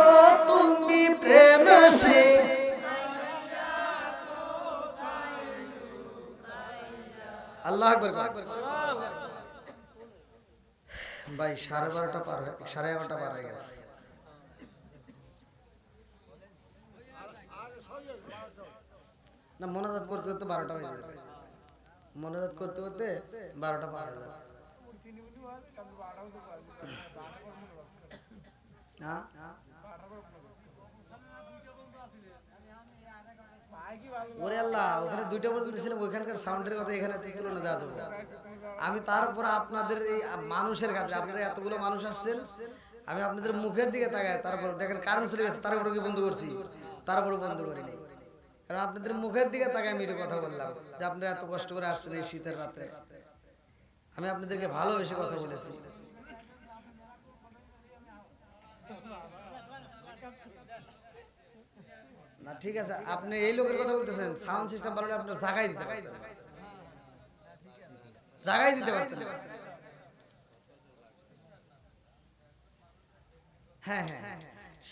তুমি প্রেম শিখায়া। আল্লাহু আকবার। ভাই 12:30 পার হয়ে 11:30 পার হয়ে গেছে। না, মোনাজাত করতে করতে 12টা বেজে যাবে, মোনাজাত করতে করতে 12টা পার হয়ে যাবে। হ্যাঁ, ওরে আল্লাহ, ওখানে 2টা পর্যন্ত ছিলাম, ওইখানকার সাউন্ডের কথা এখানে তুলনা দেওয়া যাবে না। আমি তারপর আপনাদের এই মানুষের কাছে, আপনারা এতগুলো মানুষ আসছেন, আমি আপনাদের মুখের দিকে তাকাই, তারপর দেখেন কারেন্ট চলে গেছে, তারপরে কি বন্ধ করছি, তারপরে বন্ধ করিনি, কারণ আপনাদের মুখের দিকে তাকায় আমি একটু কথা বললাম যে আপনারা এত কষ্ট করে আসছেন এই শীতের রাতে, আমি আপনাদেরকে ভালোবেসে কথা বলেছি। না ঠিক আছে, আপনি এই লোকের কথা বলতেছেন, সাউন্ড সিস্টেম ভালো হলে আপনি জায়গায় দিতে পারতেন, জায়গায় দিতে পারতেন। হ্যাঁ হ্যাঁ,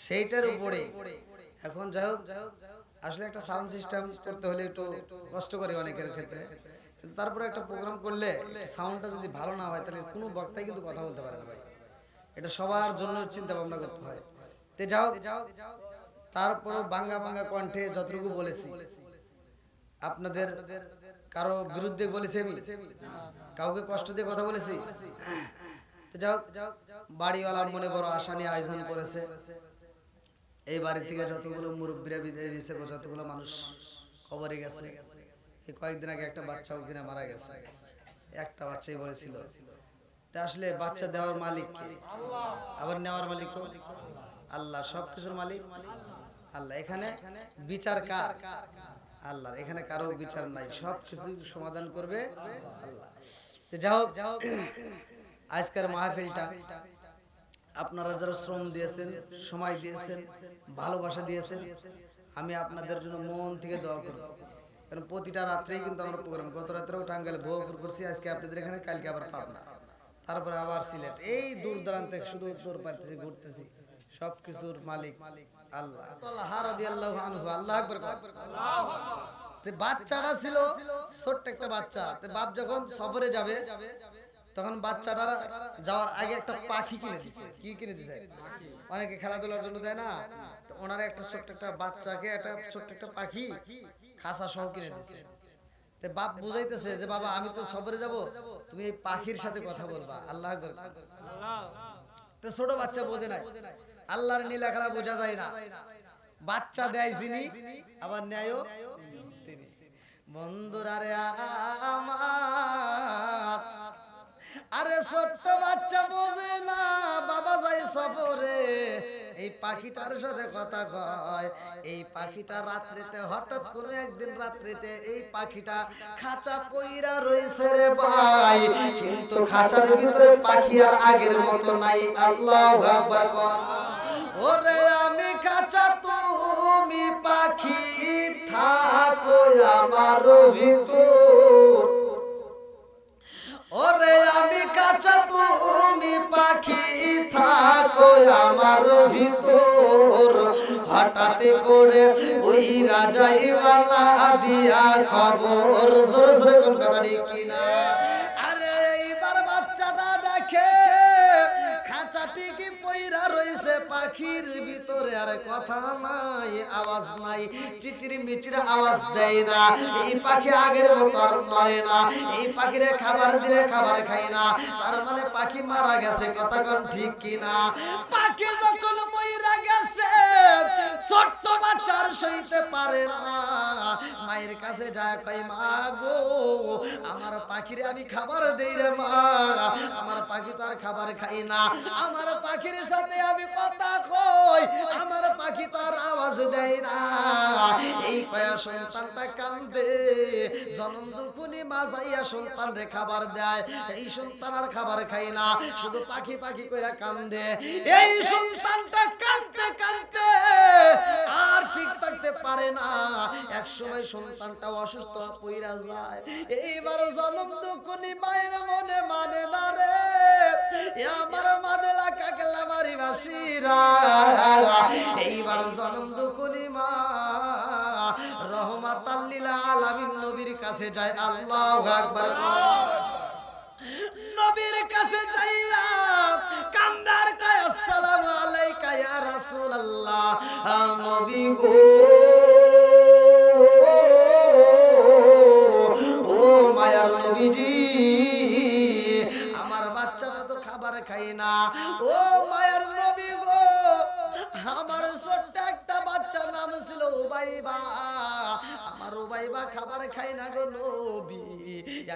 সেইটার উপরে এখন যাই হোক, আসলে একটা সাউন্ড সিস্টেম করতে হলে একটু কষ্ট করে অনেকের ক্ষেত্রে, কিন্তু তারপরে একটা প্রোগ্রাম করলে সাউন্ডটা যদি ভালো না হয় তাহলে কোনো বক্তাই কিন্তু কথা বলতে পারে না ভাই, এটা সবার জন্য চিন্তা ভাবনা করতে হয়। তে যাও, তারপর বাংলা বাংলা কণ্ঠে যতটুকু বলেছি, আপনাদের কারো বিরুদ্ধে বলেছি আমি, কাউকে কষ্ট দিয়ে কথা বলেছি? যাও, বাড়িওয়ালা মনে বড় আশা নিয়ে আয়োজন করেছে, এই বাড়ি থেকে যতগুলো মুরব্বীরা বিদায় দিয়েছে, যতগুলো মানুষ কবরে গেছে, এই কয়েকদিন আগে একটা বাচ্চাও কিনা মারা গেছে, একটা বাচ্চাই বলেছিল। তা আসলে বাচ্চা দেওয়ার মালিক কে? আবার নেওয়ার মালিক আল্লাহ, সবকিছুর মালিক আল্লাহ। এখানে বিচার কার? আল্লাহ। এখানে কারো বিচার নাই, সবকিছু সমাধান করবে আল্লাহ। যাও, আজকের মাহফিলটা আপনারা যারা শ্রম দিয়েছেন, সময় দিয়েছেন, ভালোবাসা দিয়েছেন, আমি আপনাদের জন্য মন থেকে দোয়া করব। কারণ প্রতিটা রাত্রেই কিন্তু আমরা প্রোগ্রাম, গত রাত্রেও টাঙ্গাইলে ভোগপুর করছি, আজকে আপনাদের এখানে, কালকে আবার পাবনা, তারপরে আবার সিলেট, এই দূর দূরান্তে শুধু দূর পাইতেছি, ঘুরতেছি, সবকিছুর মালিক আল্লাহ। আল্লাহ আকবার। বাচ্চাটা ছিল ছোট্ট একটা বাচ্চা, বাপ যখন সফরে যাবে তখন বাচ্চাটা যাওয়ার আগে একটা পাখি কিনে দিছে। কি কিনে দিছে? অনেকে খেলাধুলার জন্য দেয় না, তো ওনারা একটা ছোট্ট একটা বাচ্চাকে একটা ছোট্ট একটা পাখি খাসা সহ কিনে দিছে। তো বাপ বুঝাইতেছে যে বাবা আমি তো সফরে যাব, তুমি এই পাখির সাথে কথা বলবা। আল্লাহ আকবার। তো ছোট বাচ্চা বোঝে নাই, আল্লাহর নীলা খেলা বোঝা যায় না। বাচ্চা দেয় যিনি, আবার ন্যায়ও তিনি। বন্ধুরা রে আমার, আরে ছোট্ট বাচ্চা বোঝে না, বাবা যায় সফরে, এই পাখিটার সাথে কথা কয়। এই পাখিটা রাত্রিতে, হঠাৎ কোনো একদিন রাত্রিতে এই পাখিটা খাঁচা পইরা রইছে রে ভাই, কিন্তু খাঁচার ভিতরে পাখি আর আগের মতো নাই। আল্লাহু আকবার। ওরে আমি খাঁচা, তুমি পাখি, থাকো আমার ভিতর। ওরে আমি কাঁচা, তুমি পাখি, থাকো আমার ভিতর। হঠাৎ করে ওই রাজাই বালা দিয়া খবর, সরে সরে কোন কথা ঠিক কিনা? আরে এইবার বাচ্চাটা দেখে খাঁচাটি কি পইরা রইছে পাখির ভিতরে, আর কথা নাই, আওয়াজ নাই, চিচিরি মিচির আওয়াজ দেয় না। এই পাখি আগের মতো আর মরে না, এই পাখিরে খাবার দিলে খাবার খায় না, তার মানে পাখি মারা গেছে। কথা কোন ঠিক কিনা? পাখি যখন মইরা গেছে, ছোট্ট বাচ্চার সইতে পারে না, মায়ের কাছে যায়, কই মা গো, আমার পাখিরে আমি খাবার দেই রে মা, আমার পাখি তো আর খাবার খাই না, আমার পাখির সাথে আমি কথা কই, আমার পাখি তো আর আওয়াজ দেয় না। এই কয়া সন্তানটা কান্দে, জনম দুকুনি মা যাইয়া সন্তান রে খাবার দেয়, এই সন্তান আর খাবার খাই না, শুধু পাখি পাখি কইরা কান্দে। এই সন্তানটা কাঁদতে কাঁদতে আর ঠিক থাকতে পারে না, এক সময় সন্তানটা অসুস্থ পইরা যায়। এইবার জনম দুকুনি মায়ের মনে মানে না রে, আমার মাদলা কাকলা মারি বাসিরা। এইবার জনম দুকুনি মা রহমাতাল লিল আলামিন নবীর কাছে যায়। আল্লাহু আকবার। নবীর কাছে যাইয়া কান্দার কয়, আসসালামু আলাইকা ইয়া রাসূলুল্লাহ, নবী গো, ও মায়ার নবীজি, আমার বাচ্চাটা তো খাবার খায় না, ও মায়ার নবী গো, আমার ছোট্ট একটা বাচ্চা, নাম ছিল উবাইবা, আমার উবাইবা খাবার খায় না গো নবী,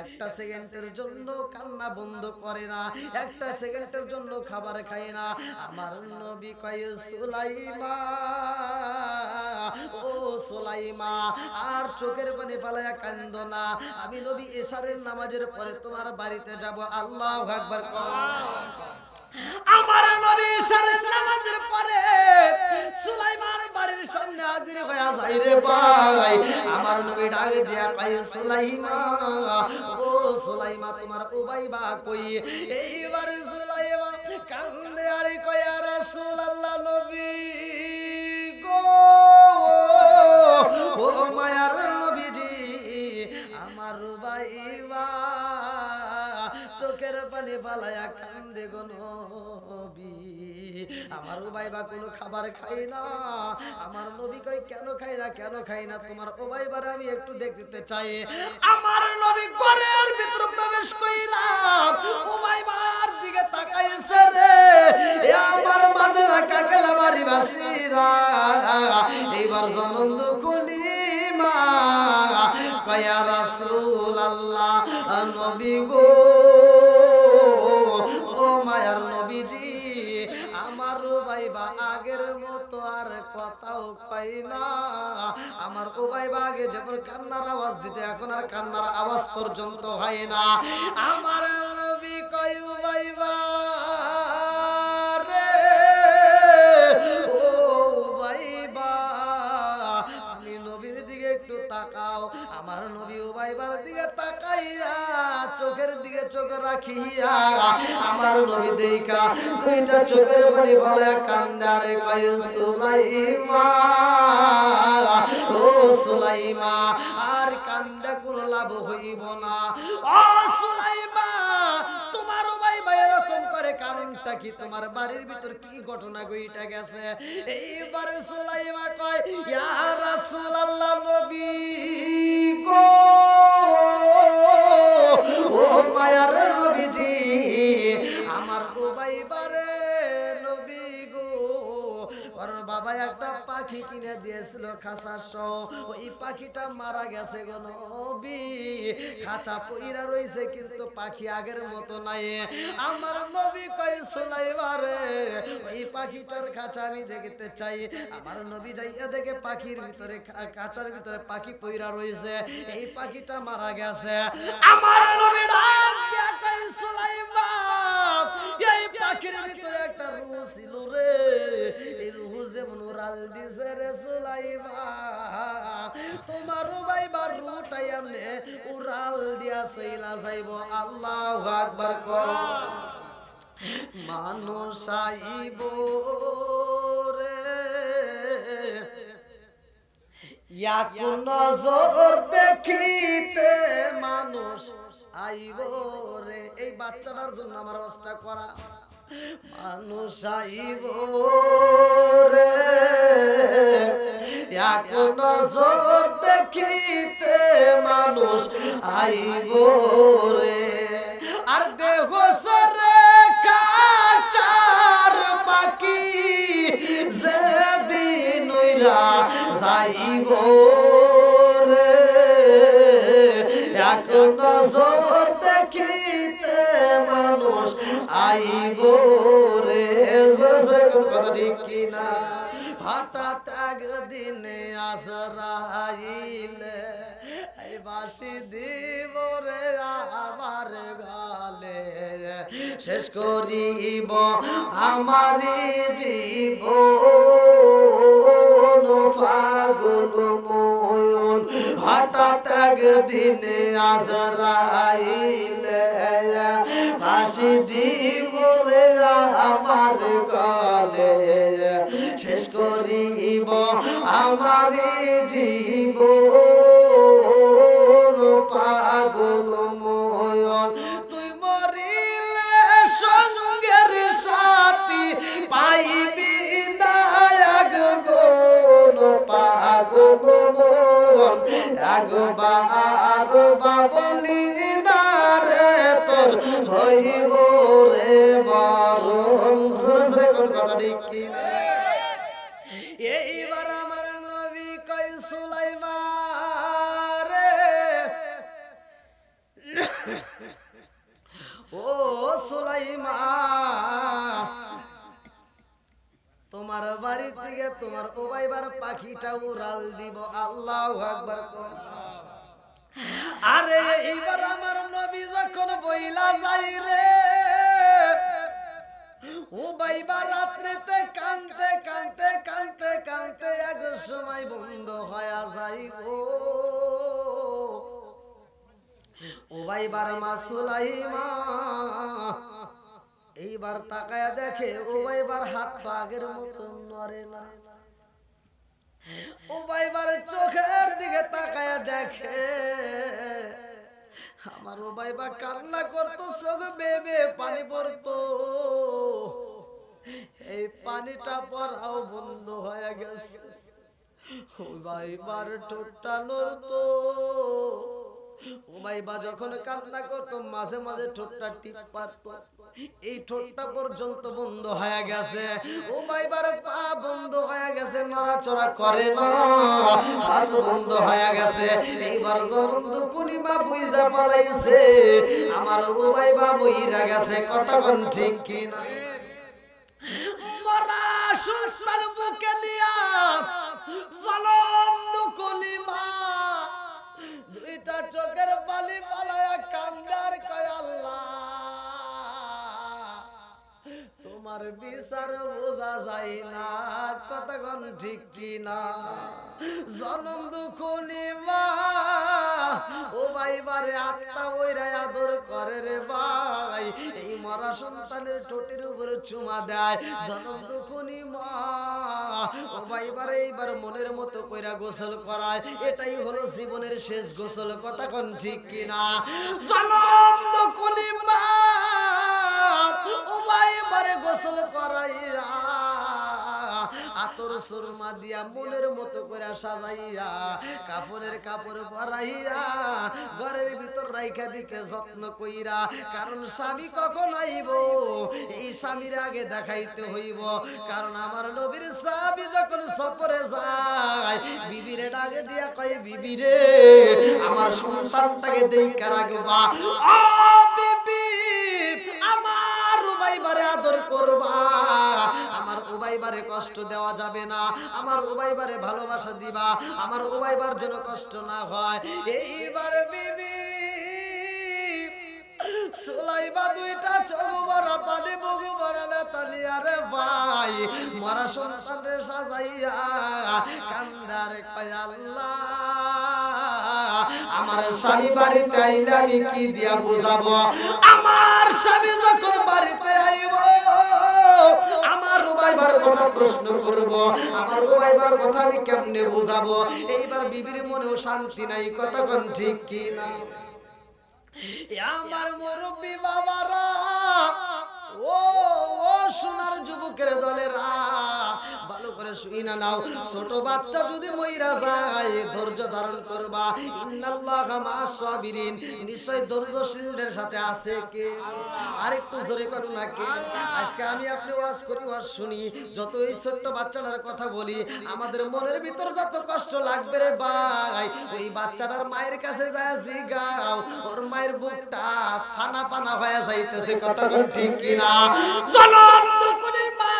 একটা সেকেন্ডের জন্য কান্না বন্ধ করে না, একটা সেকেন্ডের জন্য খাবার খায় না। আমার নবী কয়, সুলাইমা, ও ও সুলাইমা আর চোখের পানি ফেলায়া কান্দো না, আমি নবী এশারের নামাজের পরে তোমার বাড়িতে যাব। আল্লাহু আকবার। আমার নবী এশারের নামাজের পরে সুলাইমার বাড়ির সামনে হাজির হয়ে যায় রে ভাই। আমার নবী ডাক দিয়া কয় সুলাইমা, ও সুলাইমা তোমার উবাইবা কই? এইবার সুলাইমা কান্দে আর কয় ইয়া রাসূলুল্লাহ নবী গো, ও মায়ার নবীজি আমার উবাইবা চোখের পানি ফালায়া কান্দে গো নবী, আমার উবাইবা কোনো খাবার খাই না। আমার নবী কই কেন খাই না, কেন খাই না? তোমার উবাইবারে আমি একটু দেখতে চাই। আমার নবী ঘরের ভিতর প্রবেশ কইরা উবাইবার দিকে তাকাইছে রে। এ আমার মাদলা কাকেলা বাড়ি বাসীরা এইবার জনম দুকুনি মা কয় ইয়া রাসূলুল্লাহ নবী গো, ও মায়ার নবীজি আমার উবাইবা আগের মতো আর কথাও পাই না। আমার উবাইবা আগে যখন কান্নার আওয়াজ দিতে এখন আর কান্নার আওয়াজ পর্যন্ত হয় না। আমার নবী কয় উবাইবা রে, ও উবাইবা আমি নবীর দিকে একটু তাকাও। আমার নবী উবাইবার দিকে তাকাইয়া চোখের দিকে চোখ রাখিয়া আমার নবী দেইখা দুইটা চোখের পানি ফেলে কান্দারে কয় সুলাইমা, ও সুলাইমা আর কান্দা কোনো লাভ হইব না। ও সুলাইমা তোমার উবাইবা এরকম করে কারণটা কি? তোমার বাড়ির ভিতর কি ঘটনা ঘইটা গেছে? এইবার সুলাইমা কয় ইয়া রাসূলুল্লাহ নবী গো, ও মায়ার নবীজি আমার উবাইবারে নবী গো ওর বাবা একটা পাখি কিনে দিয়েছিল খাঁচা সহ, ওই পাখিটা মারা গেছে গো নবী। খাঁচা পইরা রইছে কিন্তু পাখি আগের মতো নাই। আমার নবী কয় সুলাইমারে ওই পাখিটার খাঁচা আমি দেখতে চাই। আমার নবী যাইয়া দেখে পাখির ভিতরে খাঁচার ভিতরে পাখি পইরা রইছে, এই পাখিটা মারা গেছে। আমার নবী ডাক দিয়া কয় সুলাইমা এই পাখির ভিতরে একটা রূহ ছিল রে, এই রূহ যেমন উড়াল দিছে রে সুলাইমা তোমার উবাইবার রূহটাই আমনে উড়াল দিয়া চইলা যাইব। আল্লাহু আকবার কর। মানুষ আইব রে এক নজর দেখিতে, মানুষ আইব রে। এই বাচ্চাটার জন্য আমার অবস্থা করা। মানুষ আইব রে এক নজর দেখিতে, মানুষ আইব রে আর দেহ সরে কাচার পাখি যেদিন ওইরা যাইব রে এক নজর দেখিতে মানুষ আইব রে। কথা ঠিক কিনা? হঠাৎ একদিনে আজরাইলে বাঁশি দিব রে আমার গালে, শেষ করিব আমারি জীবন পাগল ময়ন। হঠাৎ একদিনে আজরাইলে বাঁশি দিব রে আমার গালে, শেষ করিব আমারি জীবন পাগল ময়ন। তুই মরিলে সঙ্গের সাথী পাইবি না একজন পাগল ময়ন। আগবা বলি না রে তোর হইব রে মরণ। সরে কোন কথা ঠিক কিনা? এইবার আমার নবী কয় সুলাইমা রে, ও সুলাইমা তোমার বাড়ি থেকে তোমার ওবাই বাইবার পাখিটা উড়াল দিব। আল্লাহু আকবার। আরে এইবার আমার নবী যখন বইলা যাই রে, ও বাইবা রাত্রিতে কানতে কানতে কানতে কানতে এক সময় বন্ধ হয়ে যায় গো। ও বাইবার মা সুলাইমা এইবার তাকায়া দেখে ও বাইবার হাত পা আগের মতো নড়ে না। ও বাইবার চোখের দিকে তাকায়া দেখে আমার ও বাইবা কান্না করতো, চোখ বেবে পানি পড়তো। এই পানিটা পড়াও বন্ধ হয়ে গেছে। ও বাইবার ঠোঁটটা নড়তো। ও বাইবা যখন কান্না করতো মাঝে মাঝে ঠোঁটটা টিপ পারতো। এই ঠোঁটটা পর্যন্ত বন্ধ হয়ে গেছে। ও বাইবার পা বন্ধ হয়ে গেছে, নড়াচড়া করে না, হাত বন্ধ হয়ে গেছে। এইবার জনম দুকুনি মা বুইজা পালাইছে আমার ও বাইবা মইরা গেছে। কথা কোন ঠিক কি না? মরা সুস্তার বুকে নিয়া জনম দুকুনি মা দুইটা চোখের পানি পালায়া কান্দার কয় আল্লাহ তোমার বিচার বোঝা যায় না। কতক্ষণ ঠিক কি না? জনম দুঃখনি মা ও ভাইবারে আত্মা বইরা আদর করে রে ভাই। এই মরা সন্তানের ঠোঁটের উপরে চুমা দেয় জনম দুঃখনি মা ও ভাইবারে এইবার মনের মতো কইরা গোসল করায়। এটাই হলো জীবনের শেষ গোসল। কতক্ষণ ঠিক কি না? জনম দুঃখনি মা ও ভাইবারে গোসল করাইয়া আতর সুরমা দিয়া মনের মতো করে সাজাইয়া কাপড়ের কাপড় পরাইয়া ঘরের ভিতর রাইখা দিতে যত্ন কইরা। কারণ স্বামী কখন আইব এই স্বামীর আগে দেখাইতে হইব। কারণ আমার নবীর স্বামী যখন সফরে যায় বিবিরে ডাকে দিয়া কয় বিবিরে আমার সন্তানটাকে দেইখা রাখবা। ও বিবি আমার উবাইবারে আদর করবা, আমার উবাইবারে কষ্ট দেওয়া যাবে না, আমার উবাইবারে ভালোবাসা দিবা, আমার উবাইবার যেন কষ্ট না হয়। এইবার বিবি সুলাইবা দুইটা চোখ ভরা পানি মুখ ভরা ব্যথা নিয়া রে ভাই মরা সন্তানের সাজাইয়া কান্দার কয় আল্লাহ আমার স্বামী বাড়িতে আইলে আমি কি দিয়া বুঝাবো? আমার স্বামী যখন বাড়িতে আইব আমার রুবাইবার কথা প্রশ্ন করব, আমার রুবাইবার কথা আমি কেমনে বুঝাবো? এইবার বিবির মনেও শান্তি নাই। কতক্ষণ ঠিক কি না? আমার মুরব্বী বাবারা ও ও সোনার যুবকের দলেরা ভালো করে শুই না নাও। ছোট বাচ্চা যদি মইরা যায় ধৈর্য ধারণ করবা। ইন্নাল্লাহা মা'আস সাবিরিন, নিশ্চয় ধৈর্যশীলদের সাথে আছে কে? আরেকটু জোরে করুন না কে? আজকে আমি আপনি ওয়াজ করি ওয়াজ শুনি, যত এই ছোট্ট বাচ্চাটার কথা বলি আমাদের মনের ভিতর যত কষ্ট লাগবে রে ভাই ওই বাচ্চাটার মায়ের কাছে যায় জিগাও, ওর মায়ের বুকটা ফানা ফানা হয়ে যাইতেছে। কথা ঠিক কিনা? জনম দুকুনির মা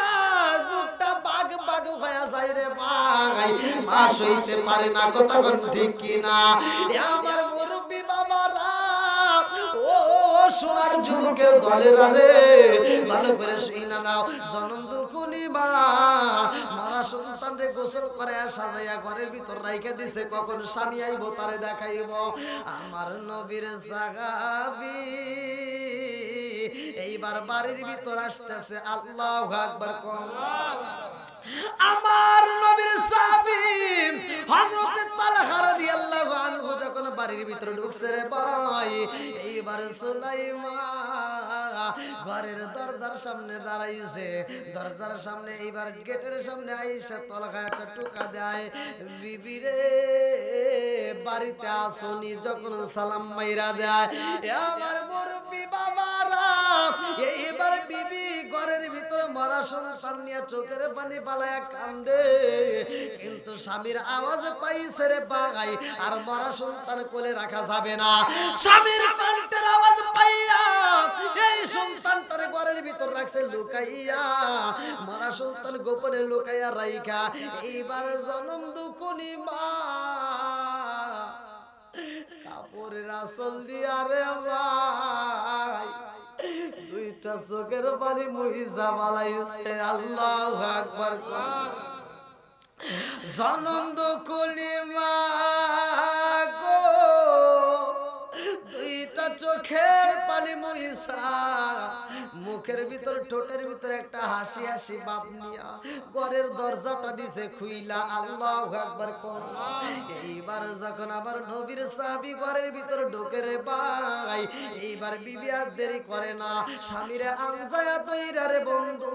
বুকটা বাগ বাগ হয়ে যায় রে ভাই, মা সইতে পারে না। কথা ঠিক কিনা? আমার মুরব্বী বাবারা ও সোনার যুবকের দলেরা রে ভালো করে শুই না নাও। জনম দুকুনি মা মরা সন্তান রে গোসল করে সাজাইয়া ঘরের ভিতর রাইখা দিছে, কখন স্বামী আইব তারে দেখাইব। আমার নবীর সাহাবী এইবার বাড়ির ভিতর আসতেছে। আল্লাহু আকবার। আমার নবীর সাহাবী হযরত তালহা রাদিয়াল্লাহু আনহু যখন বাড়ির ভিতরে ঢুকছে রে ভাই এইবার সুলাইমা ঘরের দরজার সামনে দাঁড়াইছে। দরজার সামনে এইবার গেটের সামনে আইসা তালহা একটা টোকা দেয়, বিবি রে বাড়িতে আসনি? যখন সালাম মাইরা দেয় আমার মুরব্বী বাবারা এইবার বিবি ঘরের ভিতরে মরা সন্তান নিয়ে চোখের পানি পালায়া কান্দে, কিন্তু স্বামীর আওয়াজ পাইছে রে ভাই আর মরা সন্তান কোলে রাখা যাবে না। স্বামীর কণ্ঠের আওয়াজ পাইয়া এই সন্তানটারে ঘরের ভিতর রাখছে লুকাইয়া, মরা সন্তান গোপনে লুকাইয়া রাইখা এইবার জন্ম দুকুনি মা কাপড়ের আঁচল দিয়া রে ভাই দুইটা চোখের পানি মুইজা বালাইছে। আল্লাহু আকবার। জনম দুকুনি মা গো দুইটা চোখের পানি মুইসা মুখের ভিতর ঠোঁটের ভিতর একটা হাসি হাসি বাপ নিয়া ঘরের দরজাটা দিছে খুইলা। আল্লাহু আকবার। এইবার যখন আমার নবীর সাহাবী ঘরের ভিতর ঢোকে রে ভাই, এইবার বিবি আর দেরি করে না, স্বামীরে আনজায়া তৈরা রে বন্ধু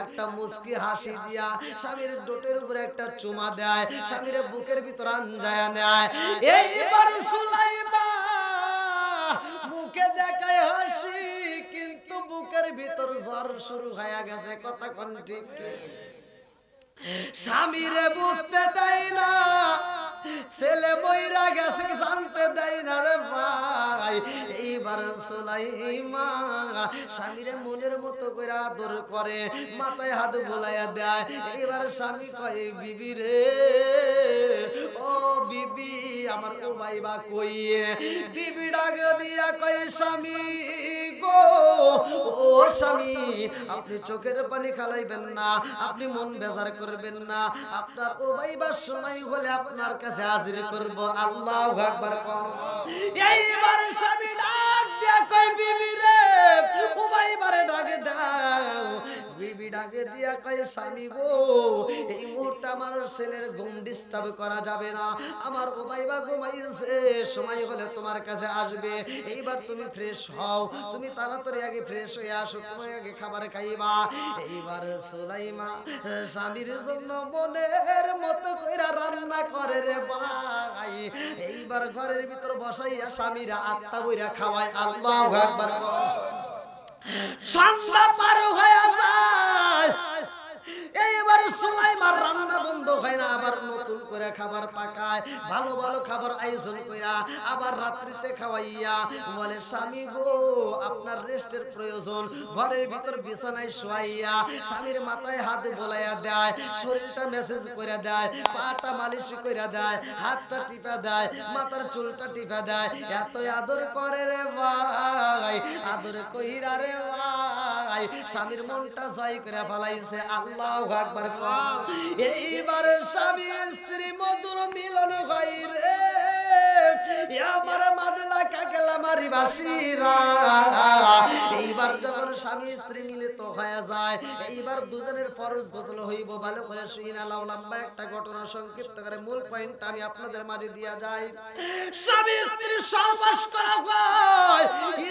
একটা মুস্কি হাসি দিয়া স্বামীর ঠোঁটের উপরে একটা চুমা দেয়, স্বামীরে বুকের ভিতর আনজায়া নেয়। এইবার সুলাইমা মুখে দেখায় হাসি, কিন্তু বুকের ভিতর জ্বর শুরু হয়ে গেছে। কথা কোন ঠিক? স্বামীরে বুঝতে দেয় না, ছেলে বইরা গেছে জানতে দেয় না রে ভাই। এইবার সুলাইমা স্বামীরে মনের মতো করে আদর করে, মাথায় হাত বোলাইয়া দেয়। এইবার স্বামী কয় বিবি রে, ও বিবি আমার ও ভাইবা কই? বিবি ডাক দিয়া কয় স্বামী গো, ও স্বামী আপনি চোখের পানি খালাইবেন না, আপনি মন বেজার করবেন না, আপনার ও ভাইবার সময় হলে আপনার কাছে হাজির করব। আল্লাহু আকবার। এইবার স্বামী ডাক দিয়া কয় বিবি রে, ও ভাইবারে ডাকে দাও। বিবি ডাকে দিয়া কয় স্বামী গো এই মুহূর্তে আমার ছেলের ঘুম ডিস্টার্ব করা যাবে না, আমার ও ভাইবা ঘুমাইছে, সময় হলে তোমার কাছে আসবে। এইবার তুমি ফ্রেশ হও, তুমি তাড়াতাড়ি আগে ফ্রেশ হয়ে আসো, তুমি আগে খাবার খাইবা। এইবার সুলাইমা স্বামীর জন্য মনের মতো কইরা রান্না করে রে ভাই। এইবার ঘরের ভিতর বসাইয়া স্বামীরা আত্মা বইরা খাওয়ায়। আল্লাহু আকবার। সন্ধ্যা পার হয়ে যায়, এইবার সুলাইমার রান্না বন্ধ হয় না, আবার নতুন করে খাবার পাকায়, ভালো ভালো খাবার আয়োজন কইরা আবার রাত্রিতে খাওয়াইয়া বলে স্বামী গো আপনার রেস্টের প্রয়োজন। ঘরের ভিতর বিছানায় শোয়াইয়া স্বামীর মাথায় হাত বোলাইয়া দেয়, শরীরটা মেসেজ করে দেয়, পাটা মালিশ করে দেয়, হাতটা টিপা দেয়, মাথার চুলটা টিপা দেয়। এত আদর করে রে ভাই, আদর কইরা রে ভাই স্বামীর মনটা জয় করে ফেলাইছে। আল্লাহু আকবার। এইবার স্বামী স্ত্রী মধুর মিলন হয় রে, আমার মাদলা কাকেলা মারি বাসিরা। এইবার যখন স্বামী স্ত্রী মিলিত হয়ে যায়, এইবার দুজনের ফরজ গোসল হইব। ভালো করে শুইনা লাও। লম্বা একটা ঘটনা সংক্ষিপ্ত করে মূল পয়েন্ট আমি আপনাদের মাঝে দিয়া যাই। স্বামী স্ত্রী সহবাস করা হয়,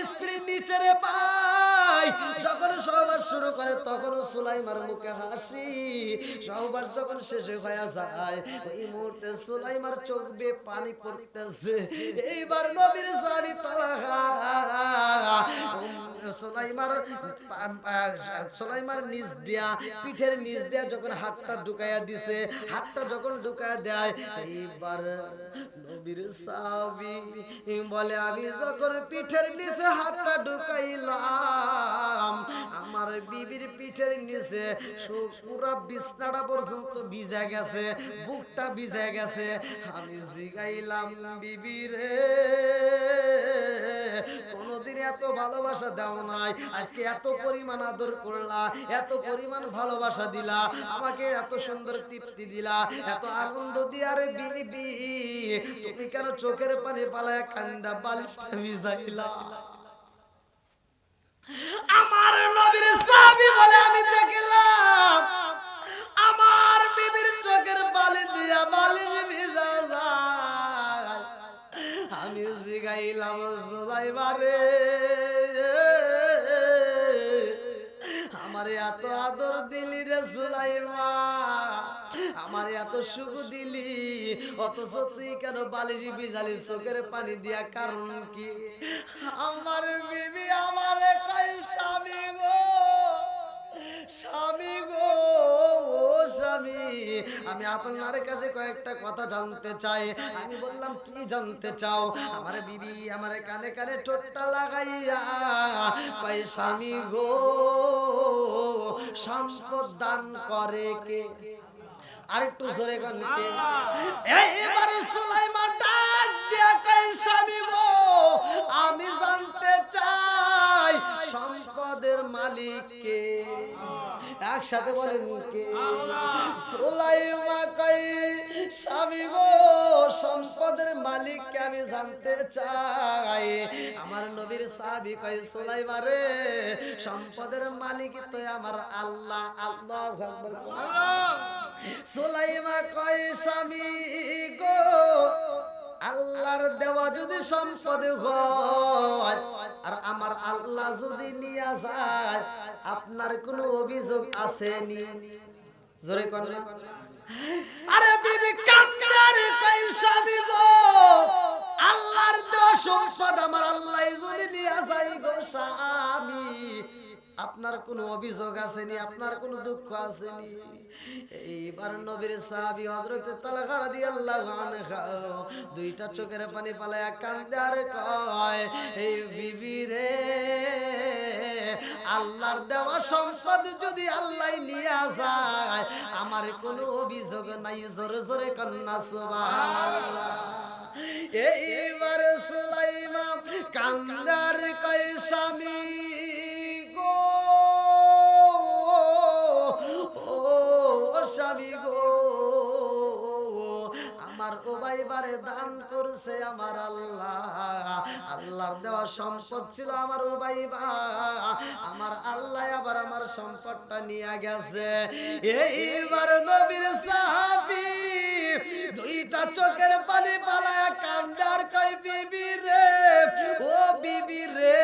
স্ত্রী নিচের পায় যখন সহবাস শুরু করে তখন সুলাইমার মুখে হাসি। সহবাস যখন শেষ হয়ে যায় ওই মুহূর্তে সুলাইমার চোখ বেয়ে পানি পড়তেছে। এইবার নবীর সাহাবী তালহা সুলাইমার নিচ দিয়া পিঠের নিচ দিয়া যখন হাতটা ঢুকাইয়া দিছে, হাতটা যখন ঢুকাইয়া দেয়, এইবার নবীর সাহাবী বলে আমি যখন পিঠের নিচে হাতটা ঢুকাইলাম আমার বিবির পিঠের নিচে পুরা বিছনাটা পর্যন্ত ভিজে গেছে, বুকটা ভিজে গেছে। আমি জিগাইলাম বিবি রে কোনদিন এত ভালোবাসা দাও নাই, আজকে এত পরিমাণ আদর করলা, এত পরিমাণ ভালোবাসা দিলা, আমাকে এত সুন্দর তৃপ্তি দিলা, এত আনন্দ দিয়া রে বিবি তুমি কেন চোখের পানি পালায় কান্দা বালিশটা ভিজাইলা? আমার নবীর সাহাবী বলে আমি দেখলাম আমার বিবির চোখের পানি দিয়া বালিশ ভিজা যায়। আমি জিগাইলাম সুলাইমা রে আমারে এত আদর দিলি রে সুলাইমা, আমারে এত সুখ দিলি, অথচ তুই কেন বালিশ ভিজালি চোখের পানি দিয়া? কারণ কি? আমার বিবি আমারে কয় স্বামী গো স্বামী গো, ও স্বামী, আমি আপনার কাছে কয়েকটা কথা জানতে চাই। আমি বললাম কি জানতে চাও? আমার বিবি আমার কানে কানে ঠোঁটটা লাগাইয়া কয় স্বামী গো, সম্পদ দান করে কে? আরেকটু জোরে গান কে? এইবারে সুলাইমান ডাক দিয়া কয় স্বামী গো, আমি জানতে চাই সম্পদের মালিক কে? একসাথে বলেন কে? সুলাইমান কয় স্বামী গো, সম্পদের মালিক কে আমি জানতে চাই। আমার নবীর সাহাবী কয় সুলাইমান রে, সম্পদের মালিক তো আমার আল্লাহ। আল্লাহু আকবার। সুলাইমান কয় স্বামী গো, আল্লাহর দেওয়া যদি সম্পদ হয় আর আমার আল্লাহ যদি নিয়ে যায়, আপনার কোনো অভিযোগ আসেনি? জোরে কোন? আরে বিবি কান্দার কয় স্বামী গো, আল্লাহর দেওয়া সম্পদ আমার আল্লাহ যদি নিয়ে যায় গো স্বামী, আপনার কোনো অভিযোগ আসেনি? আপনার কোনো দুঃখ আসেনি? এইবার নবীর সাহাবী হযরত তালহা রাদিয়াল্লাহু আনহু দুইটা চোখের পানি পালায়া কান্দে আর কয়, এই বিবি রে, আল্লাহর দেওয়া সম্পদ যদি আল্লাহ নিয়ে যায়, আমার কোনো অভিযোগ নাই। জোরে জোরে কন্যা সুবহানাল্লাহ। এইবার সুলাইমান কান্দার কয় স্বামী গো, ও স্বামী গো, আমার উবাইবারে দান করছে আমার আল্লাহ। আল্লাহর দেওয়া সম্পদ ছিল আমার উবাইবা, আমার আল্লাহ আবার আমার সম্পদটা নিয়ে গেছে। এইবার নবীর সাহাবী দুইটা চোখের পানি পালায়া কান্দার কয় বিবি রে, ও বিবি রে,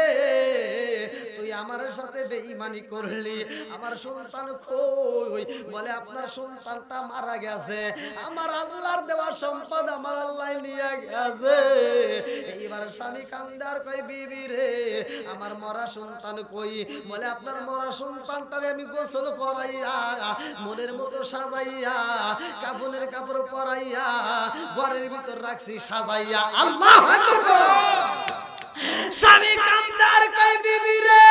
তুই আমার সাথে বেঈমানি করলি, আমার সন্তান কই? বলে আপনার সন্তানটা মারা গেছে, আমার আল্লাহর দেওয়া সম্পদ আমার আল্লাহ নিয়ে গেছে। এইবার স্বামী কান্দার কয় বিবি রে, আমার মরা সন্তান কই? বলে আপনার মরা সন্তানটারে আমি গোসল করাইয়া মনের মতো সাজাইয়া কাফনের কাপড় পরাইয়া ঘরের ভিতর রাখছি সাজাইয়া। আল্লাহু আকবার। স্বামী কান্দার কয় বিবি রে,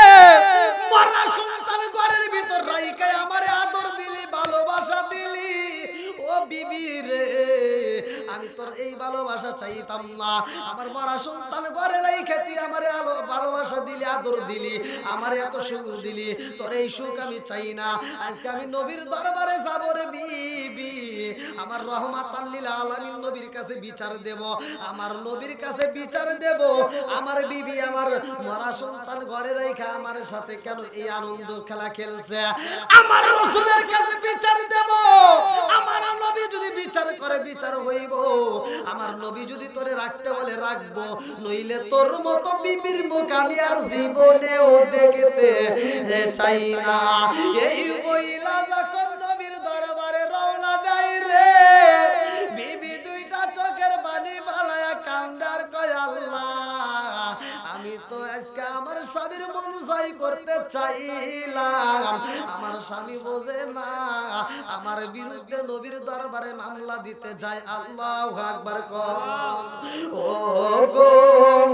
মরা সন্তান ঘরের ভিতর রাইখা আমারে আদর দিলি, ভালোবাসা দিলি, ও বিবি রে, আমি তোর এই ভালোবাসা চাইতাম না। আমার মরা সন্তান ঘরে রাইখা তুই আমারে ভালোবাসা দিলি, আদর দিলি, আমারে এত সুখ দিলি, তোর এই সুখ আমি চাই না। আজকে আমি নবীর দরবারে যাব রে বিবি, আমার রহমাতাল লিল আলামিন নবীর কাছে বিচার দেব, আমার নবীর কাছে বিচার দেব। আমার বিবি আমার মরা সন্তান ঘরে রাইখা আমার সাথে কেন এই আনন্দ খেলা খেলছে? আমার রাসূলের কাছে বিচার দেব। আমার নবী যদি বিচার করে বিচার হইব, আমার নবী যদি তোরে রাখতে বলে রাখবো, নইলে তোর মতো বিবির মুখ আমি আর জীবনেও দেখতে চাই না। এই মহিলা যখন নবীর দরবারে রওনা দেয় রে, বিবি দুইটা চোখের পানি ফালায়া কান্দার কয় আল্লাহ, আমি তো আজকে আমার স্বামীর মন জয় করতে চাইলাম, আমার স্বামী বোঝে না, আমার বিরুদ্ধে নবীর দরবারে মামলা দিতে যায়। আল্লাহু আকবার কর। ও গো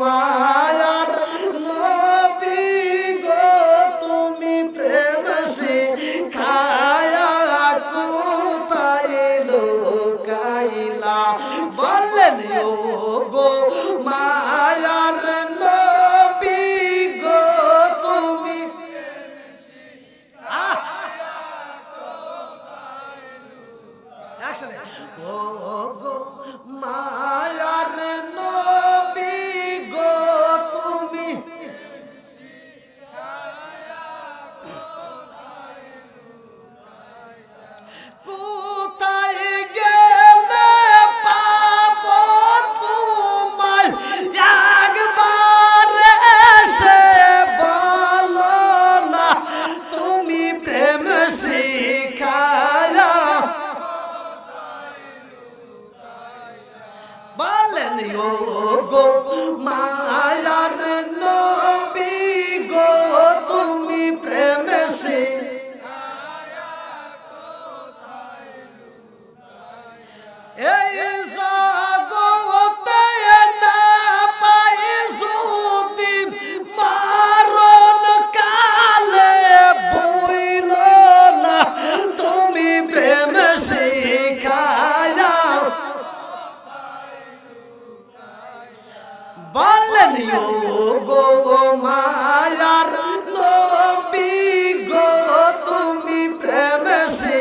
মায়ার নবী গো, তুমি প্রেম শিখায়া কোথায় লুকাইলা? বললেন ও গো মায়ার নবী গো, তুমি ও গো মায়ার নবী বললেন ও গো মায়ার নবী গো তুমি প্রেমে সে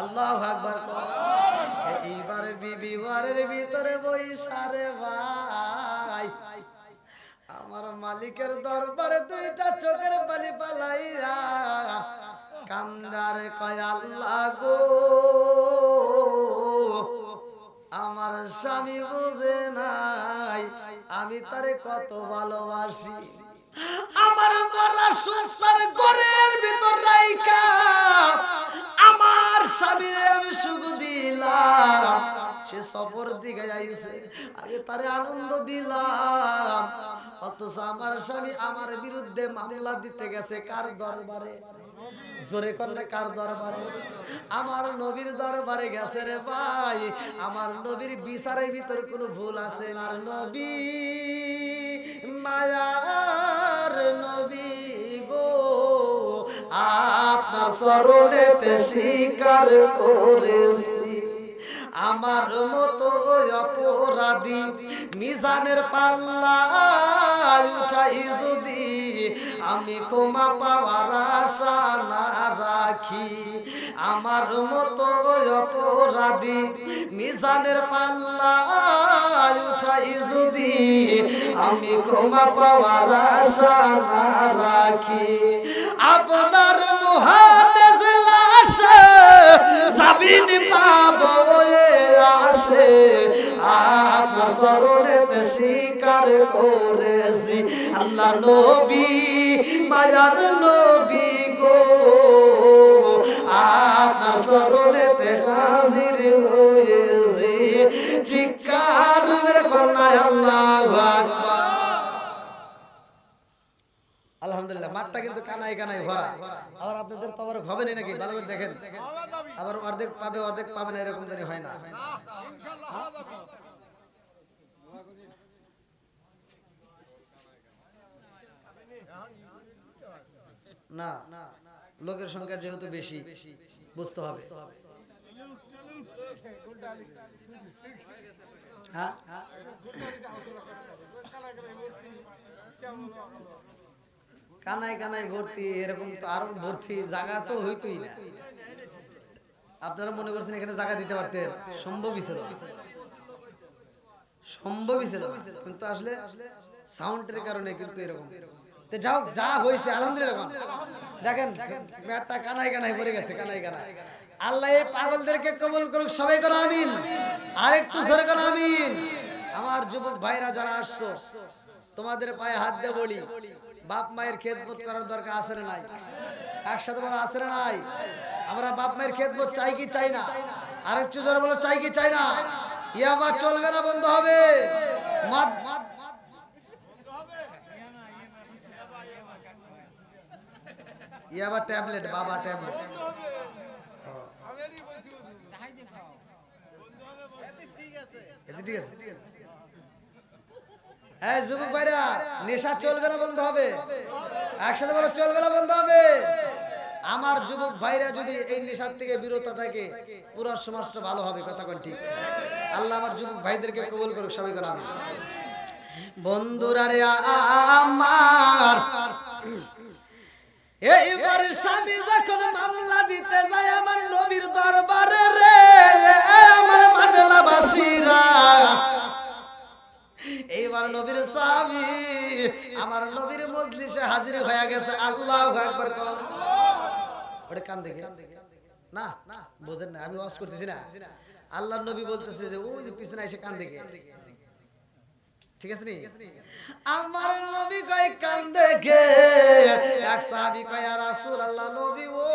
আল্লাহু আকবার। এইবার বিবি ঘরের ভিতরে বইসারে ভাই আমার মালিকের দরবারে দুইটা চোখের পানি পালাইয়া কান্দারে কয় আল্লাহ গো আমার স্বামী বুঝে নাই আমি তারে কত ভালোবাসি। আমার মরা সংসার ঘরের ভিতর রাইখা আমার স্বামীরে আমি সুখ দিলাম, সে সফর দিকে যাইছে আগে তারে আনন্দ দিলাম, অথচ আমার স্বামী আমার বিরুদ্ধে মামলা দিতে গেছে কার দরবারে? জোরে করলে কার দরবারে? আমার নবীর দরবারে গেছে রে ভাই। আমার নবীর বিচারের ভিতর কোনো ভুল আছে? আর নবী মায়ার নবী গো আপনার চরণেতে স্বীকার করেছি আমার মতো অপরাধী মিজানের পাল্লায় উঠাই যদি আমি ক্ষমা পাওয়ার আশা না রাখি, আমার মতো অপরাধী মিজানের পাল্লায় উঠাই যদি আমি ক্ষমা পাওয়ার আশা না রাখি, আপনার মুহাদ্দিস লাশে জামিন পাবো আসে আপনার চরণেতে স্বীকার করেছি আল্লাহ নবী মায়ার নবী গো আপনার চরণেতে হাজির হয়েছি। চিৎকার মেরে করনায় আল্লাহু আকবার। আলহামদুলিল্লাহ মাঠটা কিন্তু কানাই কানাই ভরা। আবার আপনাদের তো আবার হবে নাকি? ভালো করে দেখেন, আবার অর্ধেক পাবে অর্ধেক পাবে না এরকম জানি হয় না। না লোকের সংখ্যা যেহেতু বেশি বুঝতে হবে। হ্যাঁ কানাই কানাই ভর্তি, এরকম তো আরো ভর্তি জায়গা তো হইতই না। আপনারা মনে করছেন এখানে জায়গা দিতে পারতেন? সম্ভবই ছিল, সম্ভবই ছিল, কিন্তু আসলে সাউন্ডের কারণে কিন্তু এরকম। তো যাও যা হয়েছে আলহামদুলিল্লাহ। দেখেন ম্যাটটা কানাই কানাই ভরে গেছে, কানাই কানাই। আল্লাহ এই পাগলদেরকে কবুল করুক, সবাই করো আমিন। আরেকটু জোরে করো আমিন। আমার যুবক ভাইরা যারা আসছো তোমাদের পায়ে হাত দিয়ে বলি, বাপ মায়ের খেদমত করার দরকার আছে না নাই? একসাথে বলো আছে না নাই? আমরা বাপ মায়ের খেদমত চাই কি চাই না? আরেকটু জোরে বলো চাই কি চাই না? ইয়াবা চলবে না, বন্ধ হবে। ইয়াবা ট্যাবলেট, বাবা ট্যাবলেট। ঠিক আছে হ্যাঁ যুবক ভাইরা, নেশা চলবে না, বন্ধ হবে। একসাথে বলো চলবে না, বন্ধ হবে। আমার যুবক ভাইরা যদি এই নেশার থেকে বিরত থাকে পুরো সমাজটা ভালো হবে। কথা কোন ঠিক? আল্লাহ আমার যুবক ভাইদেরকে কবুল করুক, সবাই করে আমিন। বন্ধুরা রে আমার এইবার স্বামী যখন মামলা দিতে যায় আমার নবীর দরবারে রে, আমার মাদলাবাসীরা এইবার নবীর স্বামী আমার নবীর মজলিসে হাজির হয়ে গেছে। আল্লাহু আকবার কর। ওটা কান দেখে না বোঝেন না, আমি ওয়াজ করতেছি না। আল্লাহর নবী বলতেছে যে ওই যে পিছনে এসে কান দেখে, ঠিক আছে নি? আমার নবী কয় কান দেখে, এক সাহাবী কয় ইয়া রাসূলুল্লাহ নবী ও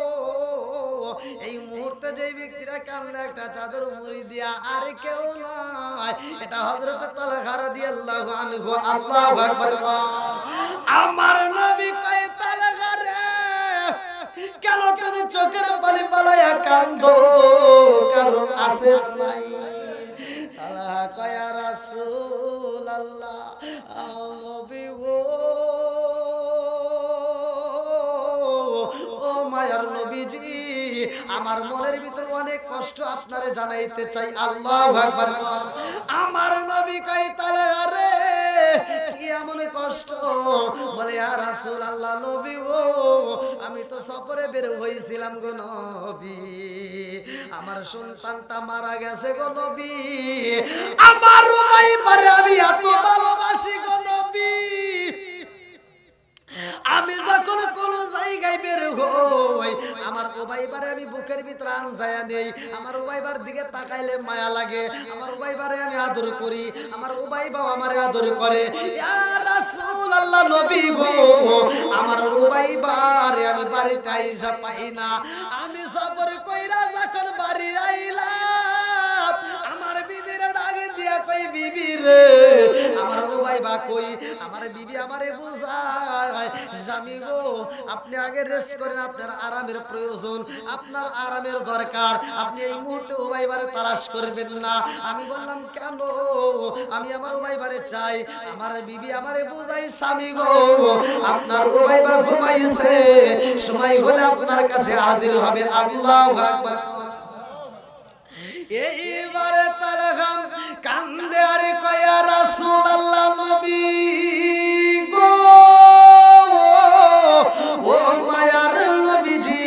এই মুহূর্তে যেই ব্যক্তিরা কান্দে একটা চাদর মুড়ি দিয়া আর কেউ নয়, এটা হযরত তালহা রাদিয়াল্লাহু আনহু। আল্লাহু আকবার। আমার নবী কয় তালহা রে কেন তুমি চোখের পানি পালাইয়া কান্দো? কারণ আছে নাই? তালহা কয় ইয়া রাসূলুল্লাহ নবী গো ও মায়ার নবীজি আমার মনের ভিতর অনেক কষ্ট আপনারে জানাইতে চাই। আল্লাহু আকবার। আমার নবী কয় তালহা রে কি এমন কষ্ট? বলে ইয়া রাসূলুল্লাহ নবী গো আমি তো সফরে বের হইছিলাম গো নবী, আমার সন্তানটা মারা গেছে গো নবী, আমার উমাইয়ারে আমি এত ভালোবাসি গো নবী, আমি যখন কোন জায়গায় বের হই আমার উমাইয়ারে আমি বুকের ভিতর আনজায়া নেই, আমার উমাইয়ার দিকে তাকাইলে মায়া লাগে, আমার উমাইয়ারে আমি আদর করি, আমার উমাইয়াও আমারে আদর করে। ইয়া রাসূলুল্লাহ নবী গো আমার উমাইয়ারে আমি বাড়িতে আইসা পাই না, আমি সফর কইরা যখন বাড়ি আইলাম আমার বিবির ডাকে দিয়া কই বিবি রে আমার উমাইয়া কই? আমার বিবি আমারে বুঝায় স্বামী গো আপনি আগে রেস্ট করেন, আপনার আরামের প্রয়োজন, আপনার আরামের দরকার, আপনি এই মুহূর্তে উমাইয়ারে তালাশ করবেন না। আমি বললাম কেন? আমি আমার উমাইয়ারে চাই। আমার বিবি আমারে বুঝাই স্বামী গো আপনার উমাইয়া ঘুমাইছে, সময় হলে আপনার কাছে হাজির হবে। আল্লাহু আকবার। এইবারে তালহা কান্দে আর কয় ইয়া রাসূলুল্লাহ নবী গো ও মায়ার নবীজি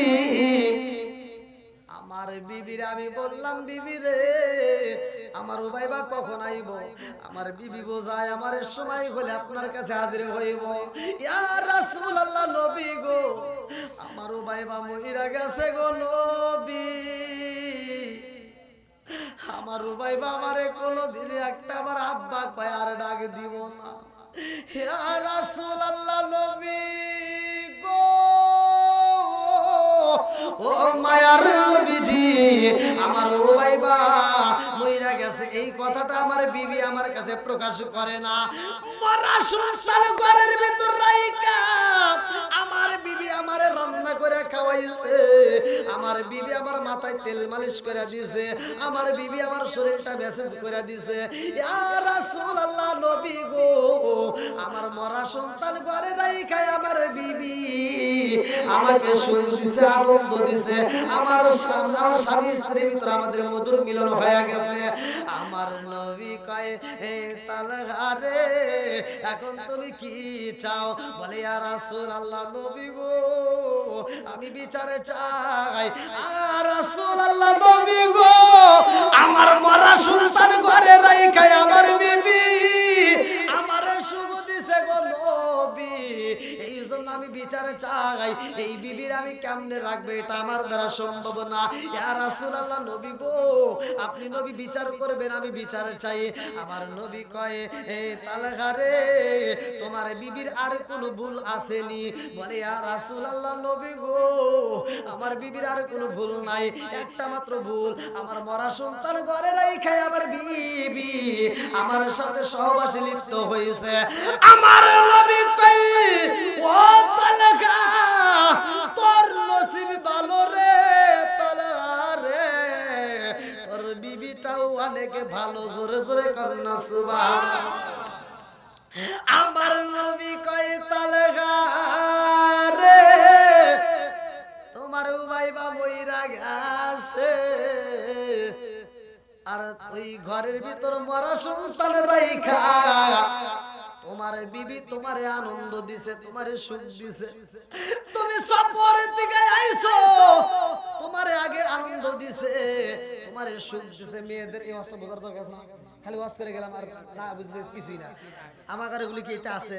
আমার বিবির আমি বললাম বিবি রে আমার উমাইয়া কখন আইব? আমার বিবি বোঝায় আমার সময় হলে আপনার কাছে হাজির হইব। ইয়া রাসূলুল্লাহ নবী গো আমার উমাইয়া মইরা গেছে গো নবী, আমার উমাইয়া আমারে কোনদিন একটা আমার আব্বা কয় আর ডাক দিব না। ইয়া রাসূলুল্লাহ নবী গো ও মায়ার নবীজি আমার উমাইয়া মইরা গেছে, এই কথাটা আমার বিবি আমার কাছে প্রকাশ করে না। মরা সন্তান ঘরের ভিতর রাইখা আমার বিবি আমারে রান্না করে খাওয়াইছে, আমার বিবি আমার মাথায় তেল মালিশ করে দিয়েছে, আমার বিবি আমার শরীরটা মেসেজ করে দিয়েছে। ইয়া রাসূলুল্লাহ নবী গো আমার মরা সন্তান ঘরে রাইখা আমার বিবি আমাকে সুখ দিছে, আনন্দ দিছে, আমার স্বামী স্ত্রীর ভিতরে আমাদের মধুর মিলন হয়ে গেছে। আমার নবী কয় হে তালহা রে এখন তুমি কি চাও? বলে ইয়া রাসূলুল্লাহ নবী গো আমি বিচারে চাই। ইয়া রাসূলুল্লাহ নবী গো আমার মরা সন্তান ঘরে রাইখা আমার বিবি আমারে সুখ দিছে গো নবী, এই জন্য আমি বিচারে চাই এই বিবির আমি কেমনে রাখবো, এটা আমার দ্বারা সম্ভব না। ইয়া রাসূলুল্লাহ নবী গো আপনি নবী বিচার করবেন, আমি বিচারে চাই। আমার নবী কয় এই তালহা রে তোমার বিবির আর কোনো ভুল আসেনি? বলে ইয়া রাসূলুল্লাহ নবী গো আমার বিবির আর কোনো ভুল নাই, একটা মাত্র ভুল, আমার মরা সন্তান ঘরে রাইখা আমার বিবি আমার সাথে সহবাসে লিপ্ত হয়েছে। আমার নবী কয় ও তালহা তোর নসিব ভালো রে তালহা রে, তোর বিবিটাও অনেক ভালো, জোরে জোরে কন্যা সুবহানাল্লাহ। আমার নবী কয় তালহা রে তোমার উমাইয়া মইরা গেছে, আর ওই ঘরের ভিতর মরা সন্তান রাইখা তোমার বিবি তোমারে আনন্দ দিছে, তোমারে সুখ দিছে, তুমি সফরের দিকে আইছো তোমারে আগে আনন্দ দিছে, তোমারে সুখ দিছে। মেয়েদের এই অবস্থা বোঝার দরকার না, খালি ওয়াজ করে গেলাম আর না বুঝলে কিছুই না। আমার এগুলি কি এটা আছে?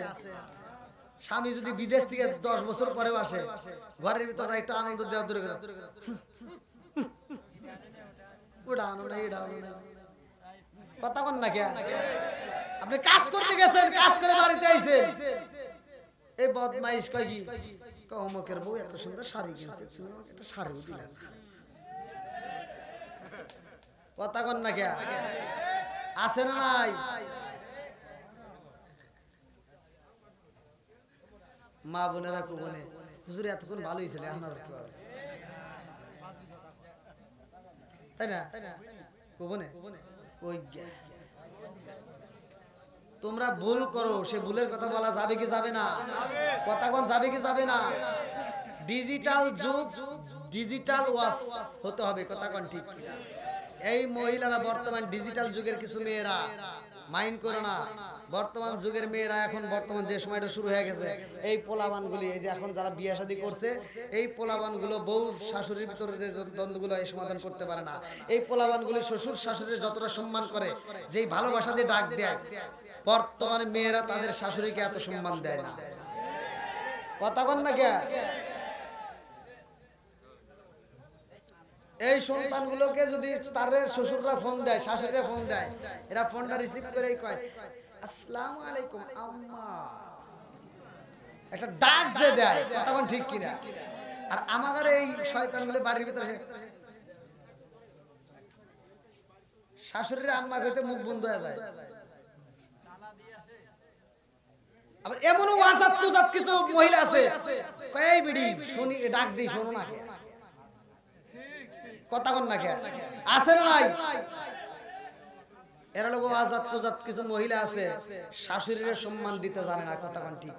স্বামী যদি বিদেশ থেকে 10 বছর পরেও আসে ঘরের ভিতরে একটা আনন্দ দেওয়ার দরকার, ওটা আনন্দ এটা আনন্দ কথা বল না কে? আপনি কাজ করতে গেছেন, কাজ করে বাড়িতে আইছেন, এই বদমাইশ কয় কি অমুকের বউ এত সুন্দর শাড়ি কিনছে, তুমি আমাকে একটা শাড়িও দিলে না, কথা কন না কে? আছে না নাই? মা বোনেরা কুবনে হুজুর এতক্ষণ ভালোই ছিল, আমার কি হবে তাই না? কুবনে ওই তোমরা ভুল করো, সে ভুলের কথা বলা যাবে কি যাবে না? কথা কোন যাবে কি যাবে না? ডিজিটাল যুগ, ডিজিটাল ওয়াচ হতে হবে, কথা কোন ঠিক কিনা? এই মহিলারা বর্তমান ডিজিটাল যুগের কিছু মেয়েরা মাইন্ড করে না, বর্তমান যুগের মেয়েরা এখন বর্তমান যে সময়টা শুরু হয়ে গেছে, এই পোলাবানগুলি, এই যে এখন যারা বিয়ে শাদী করছে, এই পোলাবানগুলো বউ শাশুড়ির ভিতরে যে দ্বন্দ্বগুলো এই সমাধান করতে পারে না, এই পোলাবানগুলি শ্বশুর শাশুড়ির যতটা সম্মান করে, যেই ভালোবাসা দিয়ে ডাক দেয়, বর্তমানে মেয়েরা তাদের শাশুড়িকে এত সম্মান দেয় না, কথা বল না কে? এই সন্তানগুলোকে যদি তাদের শ্বশুররা ফোন দেয়, শাশুড়িরা ফোন দেয়, এরা ফোনটা রিসিভ করেই কয় আসসালামু আলাইকুম আম্মা, একটা ডাক যে দেয়, কথা বল ঠিক কিনা? আর আমাদের এই শয়তানগুলো বাড়ির ভিতরে শাশুড়ির আম্মা কইতে মুখ বন্ধ হয়ে যায়। আবার এমনও ওয়াজাত কুজাত কিছু মহিলা আছে, কয় এই বিড়ি শুনি ডাক দিই, শোনো না কে, কথা বল না কে? আছে না নাই? এরা লোক আজাদ কুজাত কিছু মহিলা আছে, শাশুড়ির সম্মান দিতে জানে না, কথা বল ঠিক।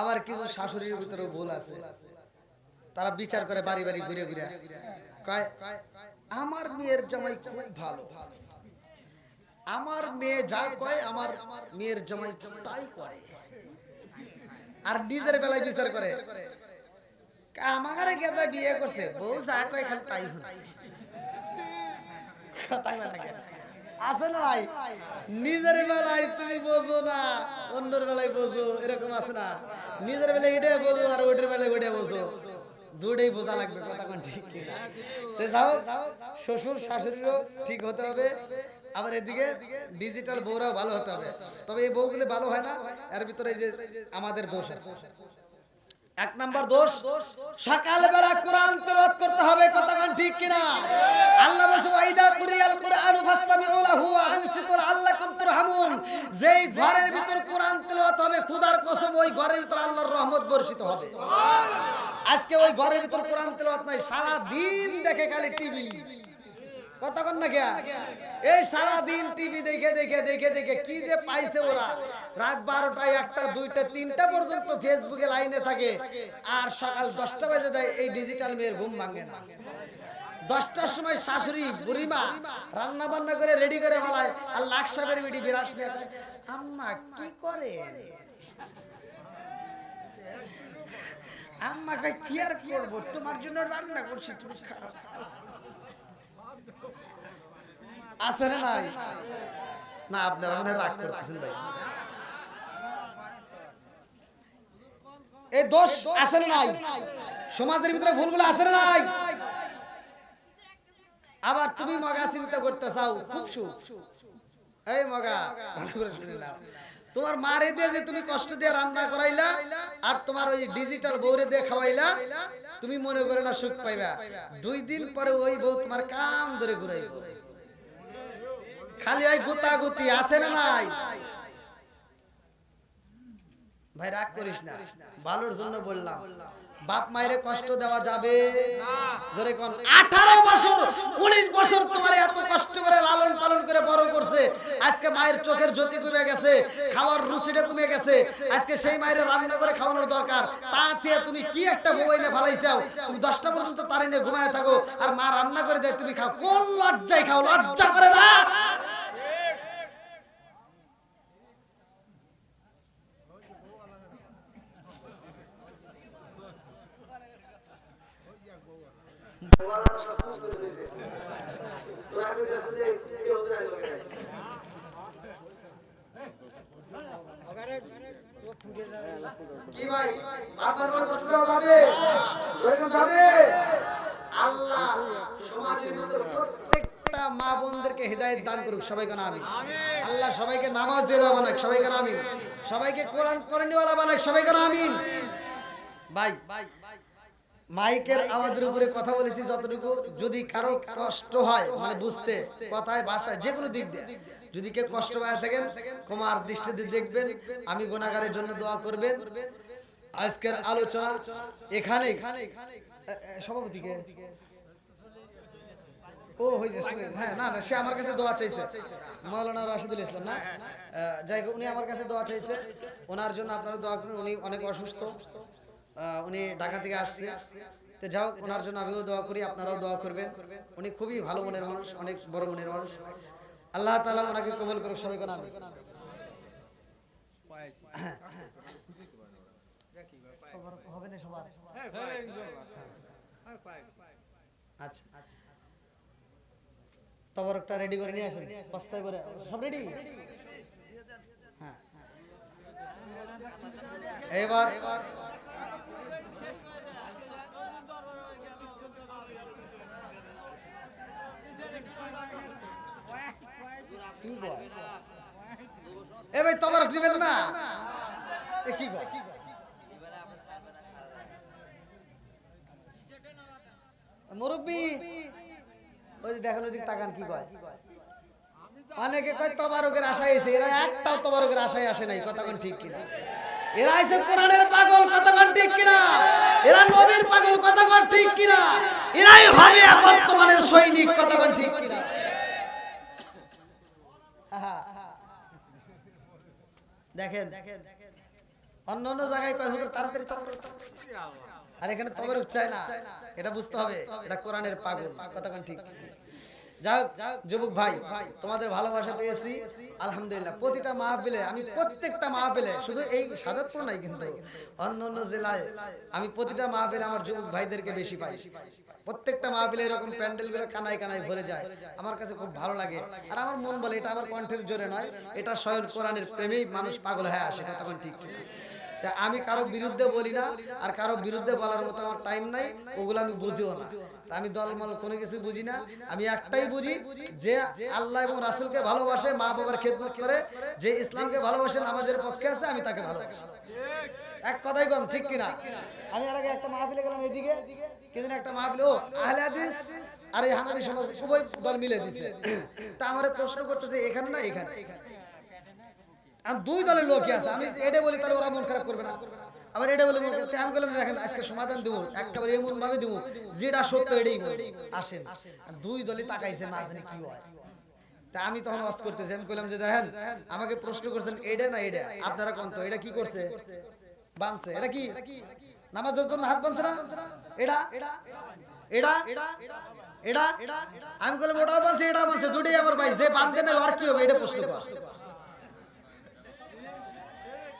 আবার কিছু শাশুড়ির ভিতরে ভুল আছে, তারা বিচার করে বাড়ি বাড়ি ঘুরে ঘুরে কয় আমার মেয়ের জামাই খুব ভালো, আমার মেয়ে যা কয় আমার মেয়ের জামাই তাই করে, আর নিজের বেলায় বিচার করে আমার গেদা বিয়ে করছে, বউ যা কয় খালি তাই হয়, আছে না ভাই? নিজের বেলায় তুমি বোঝো না, অন্যের বেলায় বোঝো, এরকম আছে না? নিজের বেলায় এটা বোঝো আর ওইটার বেলায় ওইটা বোঝো, দুটোই বোঝা লাগবে, কথা কোন ঠিক কিনা? যাও, শ্বশুর শাশুড়িরও ঠিক হতে হবে, আবার এদিকে ডিজিটাল বউরাও ভালো হতে হবে। তবে এই বউগুলো ভালো হয় না, এর ভিতরে এই যে আমাদের দোষ আছে। এক নাম্বার দোষ, সকালবেলা কোরআন তেলাওয়াত করতে হবে, কথা কোন ঠিক কিনা? আল্লাহ বলেছে ওয়াইদা কুরিয়াল কুরআনু ফাসতামিউ লাহু ওয়া আনসিতু লাআল্লাকুম তুরহামুন। যেই ঘরের ভিতর কোরআন তেলাওয়াত হবে, খোদার কসম ওই ঘরের ভিতর আল্লাহর রহমত বর্ষিত হবে। আজকে ওই ঘরের ভিতর কোরআন তেলাওয়াত নাই, সারা দিন দেখে খালি টিভি, কথা কোন না কে? এই সারা দিন টিভি দেখে দেখে দেখে দেখে কি যে পাইছে ওরা, রাত 12টা 1টা 2টা 3টা পর্যন্ত ফেসবুকে লাইনে থাকে, আর সকাল 10টা বাজে যায় এই ডিজিটাল মেয়ের ঘুম ভাঙে না। 10টার সময় শাশুড়ি বুড়িমা রান্না বান্না করে রেডি করে ফেলায়, আর লাখ সাহেবের বিড়ি বিরাস নিয়ে আম্মা কি করে, আম্মা কই কি আর করব, তোমার জন্য রান্না করছি, তুমি খাও। আছে না নাই? না আপনারা মনে রাগ করতেছেন ভাই, এই দোষ আছে না নাই? সমাজের ভিতরে ভুলগুলো আছে না নাই? আবার তুমি মগা চিন্তা করতে চাও, খুব সুখ, এই মগা ভালো করে শুনে নাও, তোমার মারে দিয়ে যে তুমি কষ্ট দিয়ে রান্না করাইলা, আর তোমার ওই ডিজিটাল বউরে দিয়ে খাওয়াইলা, তুমি মনে করে না সুখ পাইবা, 2 দিন পরে ওই বউ তোমার কান ধরে ঘুরাইবে, খালি ওই গুতাগুতি, আছে না নাই? ভাই রাগ করিস না, ভালোর জন্য বললাম। বাপ মায়ের কষ্ট দেওয়া যাবে না, জোরে কোন? 18 বছর 19 বছর তোমার এত কষ্ট করে লালন পালন করে বড় করছে, আজকে মায়ের চোখের জ্যোতি কমে গেছে, খাওয়ার রুচিটা কমে গেছে, আজকে সেই মায়ের রান্না করে খাওয়ানোর দরকার, তাতে তুমি কি একটা বউ এনে ফেলাইছাও, তুমি 10টা পর্যন্ত তার এনে ঘুমায় থাকো, আর মা রান্না করে দেয় তুমি খাও, কোন লজ্জায় খাও? লজ্জা করে না? কি ভাই আপনার কোন কষ্ট হবে? আল্লাহ সমাজের মধ্যে প্রত্যেকটা মা বোনদেরকে হেদায়েত দান করুক, সবাই কেন আমিন। আল্লাহ সবাইকে নামাজ দিওয়ালা বানাক, সবাই কেন আমিন। সবাইকে কোরআন পড়ানিওয়ালা বানাক, সবাই কেন আমিন। ভাই মাইকের আওয়াজের উপরে কথা বলেছি যতটুকু, যদি কারো কষ্ট হয় মানে বুঝতে, কথায় ভাষায় যে কোনো দিক দিয়ে যদি কেউ কষ্ট পায় থাকেন, ক্ষমার দৃষ্টিতে দেখবেন, আমি গুনাহগারের জন্য দোয়া করবেন। আজকের আলোচনা এখানে সভাপতিকে ও হয়েছে, হ্যাঁ না না, সে আমার কাছে দোয়া চাইছে, মাওলানা রাশিদুল ইসলাম না, যাই হোক উনি আমার কাছে দোয়া চাইছে, ওনার জন্য আপনারা দোয়া করুন, উনি অনেক অসুস্থ, উনি ঢাকা থেকে আসছে, তো যাও ওনার জন্য আমিও দোয়া করি, আপনারাও দোয়া করবেন। উনি খুবই ভালো মনের মানুষ, অনেক বড় মনের মানুষ। আল্লাহ তাআলা ওনাকে কবুল করুক, সবাই কোন আমিন। হবে না সবার? আচ্ছা আচ্ছা, তবরকটা রেডি করে নিয়ে আসেন, বস্তায় করে। সব রেডি? হ্যাঁ, এবার কি কয়? এ ভাই তবরক দিবেন না? এ কি কয়? মুরব্বি ওই যে দেখেন ওইদিকে তাকান, কি কয়? অনেকে কয় তবারকের আশায় এসে, এরা একটাও তবারকের আশায় আসে নাই, কথা কোন ঠিক কিনা? এরা আইছে কোরআনের পাগল, কথা কোন ঠিক কিনা? এরা নবীর পাগল, কথা কোন ঠিক কিনা? এরাই হবে বর্তমানের সৈনিক, কথা কোন ঠিক কিনা? দেখেন অন্য অন্য জায়গায় কয় হুজুর তাড়াতাড়ি তবরক, আর এখানে তবরক চায় না। এটা বুঝতে হবে, এটা কোরআনের পাগল, কথা কোন ঠিক? যাই হোক যুবক ভাই, তোমাদের ভালোবাসা পেয়েছি আলহামদুলিল্লাহ। প্রতিটা মাহফিলে আমি, প্রত্যেকটা মাহফিলে, শুধু এই সাজাদপুর নাই কিন্তু অন্য অন্য জেলায় আমি প্রতিটা মাহফিলে আমার যুবক ভাইদেরকে বেশি পাই। প্রত্যেকটা মাহফিলে এরকম প্যান্ডেল গুলো কানায় কানায় ভরে যায়, আমার কাছে খুব ভালো লাগে। আর আমার মন বলে এটা আমার কণ্ঠের জোরে নয়, এটা স্বয়ং কোরআনের প্রেমেই মানুষ পাগল হয়ে আসে, কথা কোন ঠিক? আমি কারো বিরুদ্ধে বলি না, আর কারো বিরুদ্ধে বলার মতো আমার টাইম নাই, ওগুলো আমি বুঝিও না। আমি দলমল কোনো কিছু বুঝি না, আমি একটাই বুঝি যে আল্লাহ এবং রাসূলকে ভালোবাসে, মা বাবার খেদমত করে, যে ইসলামকে ভালোবাসে, নামাজের পক্ষে আছে, আমি তাকে ভালোবাসি। এক কথাই কম, ঠিক কিনা? আমি আর আগে একটা মাহফিলে গেলাম এদিকে, কিন্তু একটা মাহফিলে ও আহলে হাদিস আর এই হানাফি সমাজ উভয় দল মিলে দিছে। তা আমারে প্রশ্ন করতেছে এখানে না এখানে, আর দুই দলের লোকই আছে। আমি এটা বলি তাহলে ওরা মন খারাপ করবে না, আবার এটা বলে আমি বললাম দেখেন আজকে সমাধান দেবো, একেবারে এমন ভাবে দেবো যেটা সত্য এটাই আসেন। দুই দলই তাকাইছে, না জানি কি হয়। তা আমি তখন ওয়াজ করতেছি, আমি কইলাম যে দেখেন আমাকে প্রশ্ন করছেন এটা না এটা, আপনারা কোন তো এটা কি করছে? বানছে। এটা কি নামাজের জন্য হাত বানছে না? এটা এটা এটা এটা আমি কইলাম ওটাও বানছে এটাও বানছে, দুটোই আমার ভাই, যে বানতে না আর কি হবে এটা প্রশ্ন কর,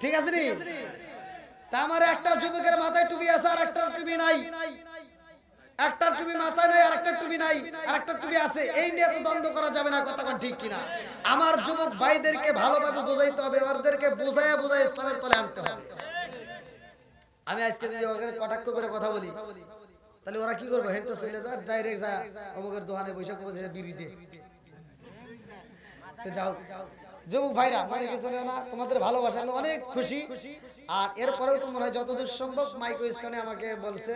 ঠিক আছে নি? তা আমার একটা যুবকের মাথায় টুপি আছে আর একটা টুপি নাই, একটা টুপি মাথায় নাই আর একটা টুপি নাই, আর একটা টুপি আছে, এই নিয়ে তো দ্বন্দ্ব করা যাবে না, কথা কোন ঠিক কিনা? আমার যুবক ভাইদেরকে ভালোভাবে বোঝাইতে হবে, ওদেরকে বুঝায় বুঝায় ইসলামের তলে আনতে হবে। আমি আজকে যদি ওদের কটাক্ষ করে কথা বলি তাহলে ওরা কি করবে? হেন তো চলে যা, ডাইরেক্ট যা অমুকের দোকানে বৈশাখ বিড়ি দে। যাও যুবক ভাইরা, মানে কিছু না, তোমাদের ভালোবাসা অনেক খুশি। আর এরপরেও তো মনে হয় যতদূর সম্ভব মাইক্রো স্টোনে আমাকে বলছে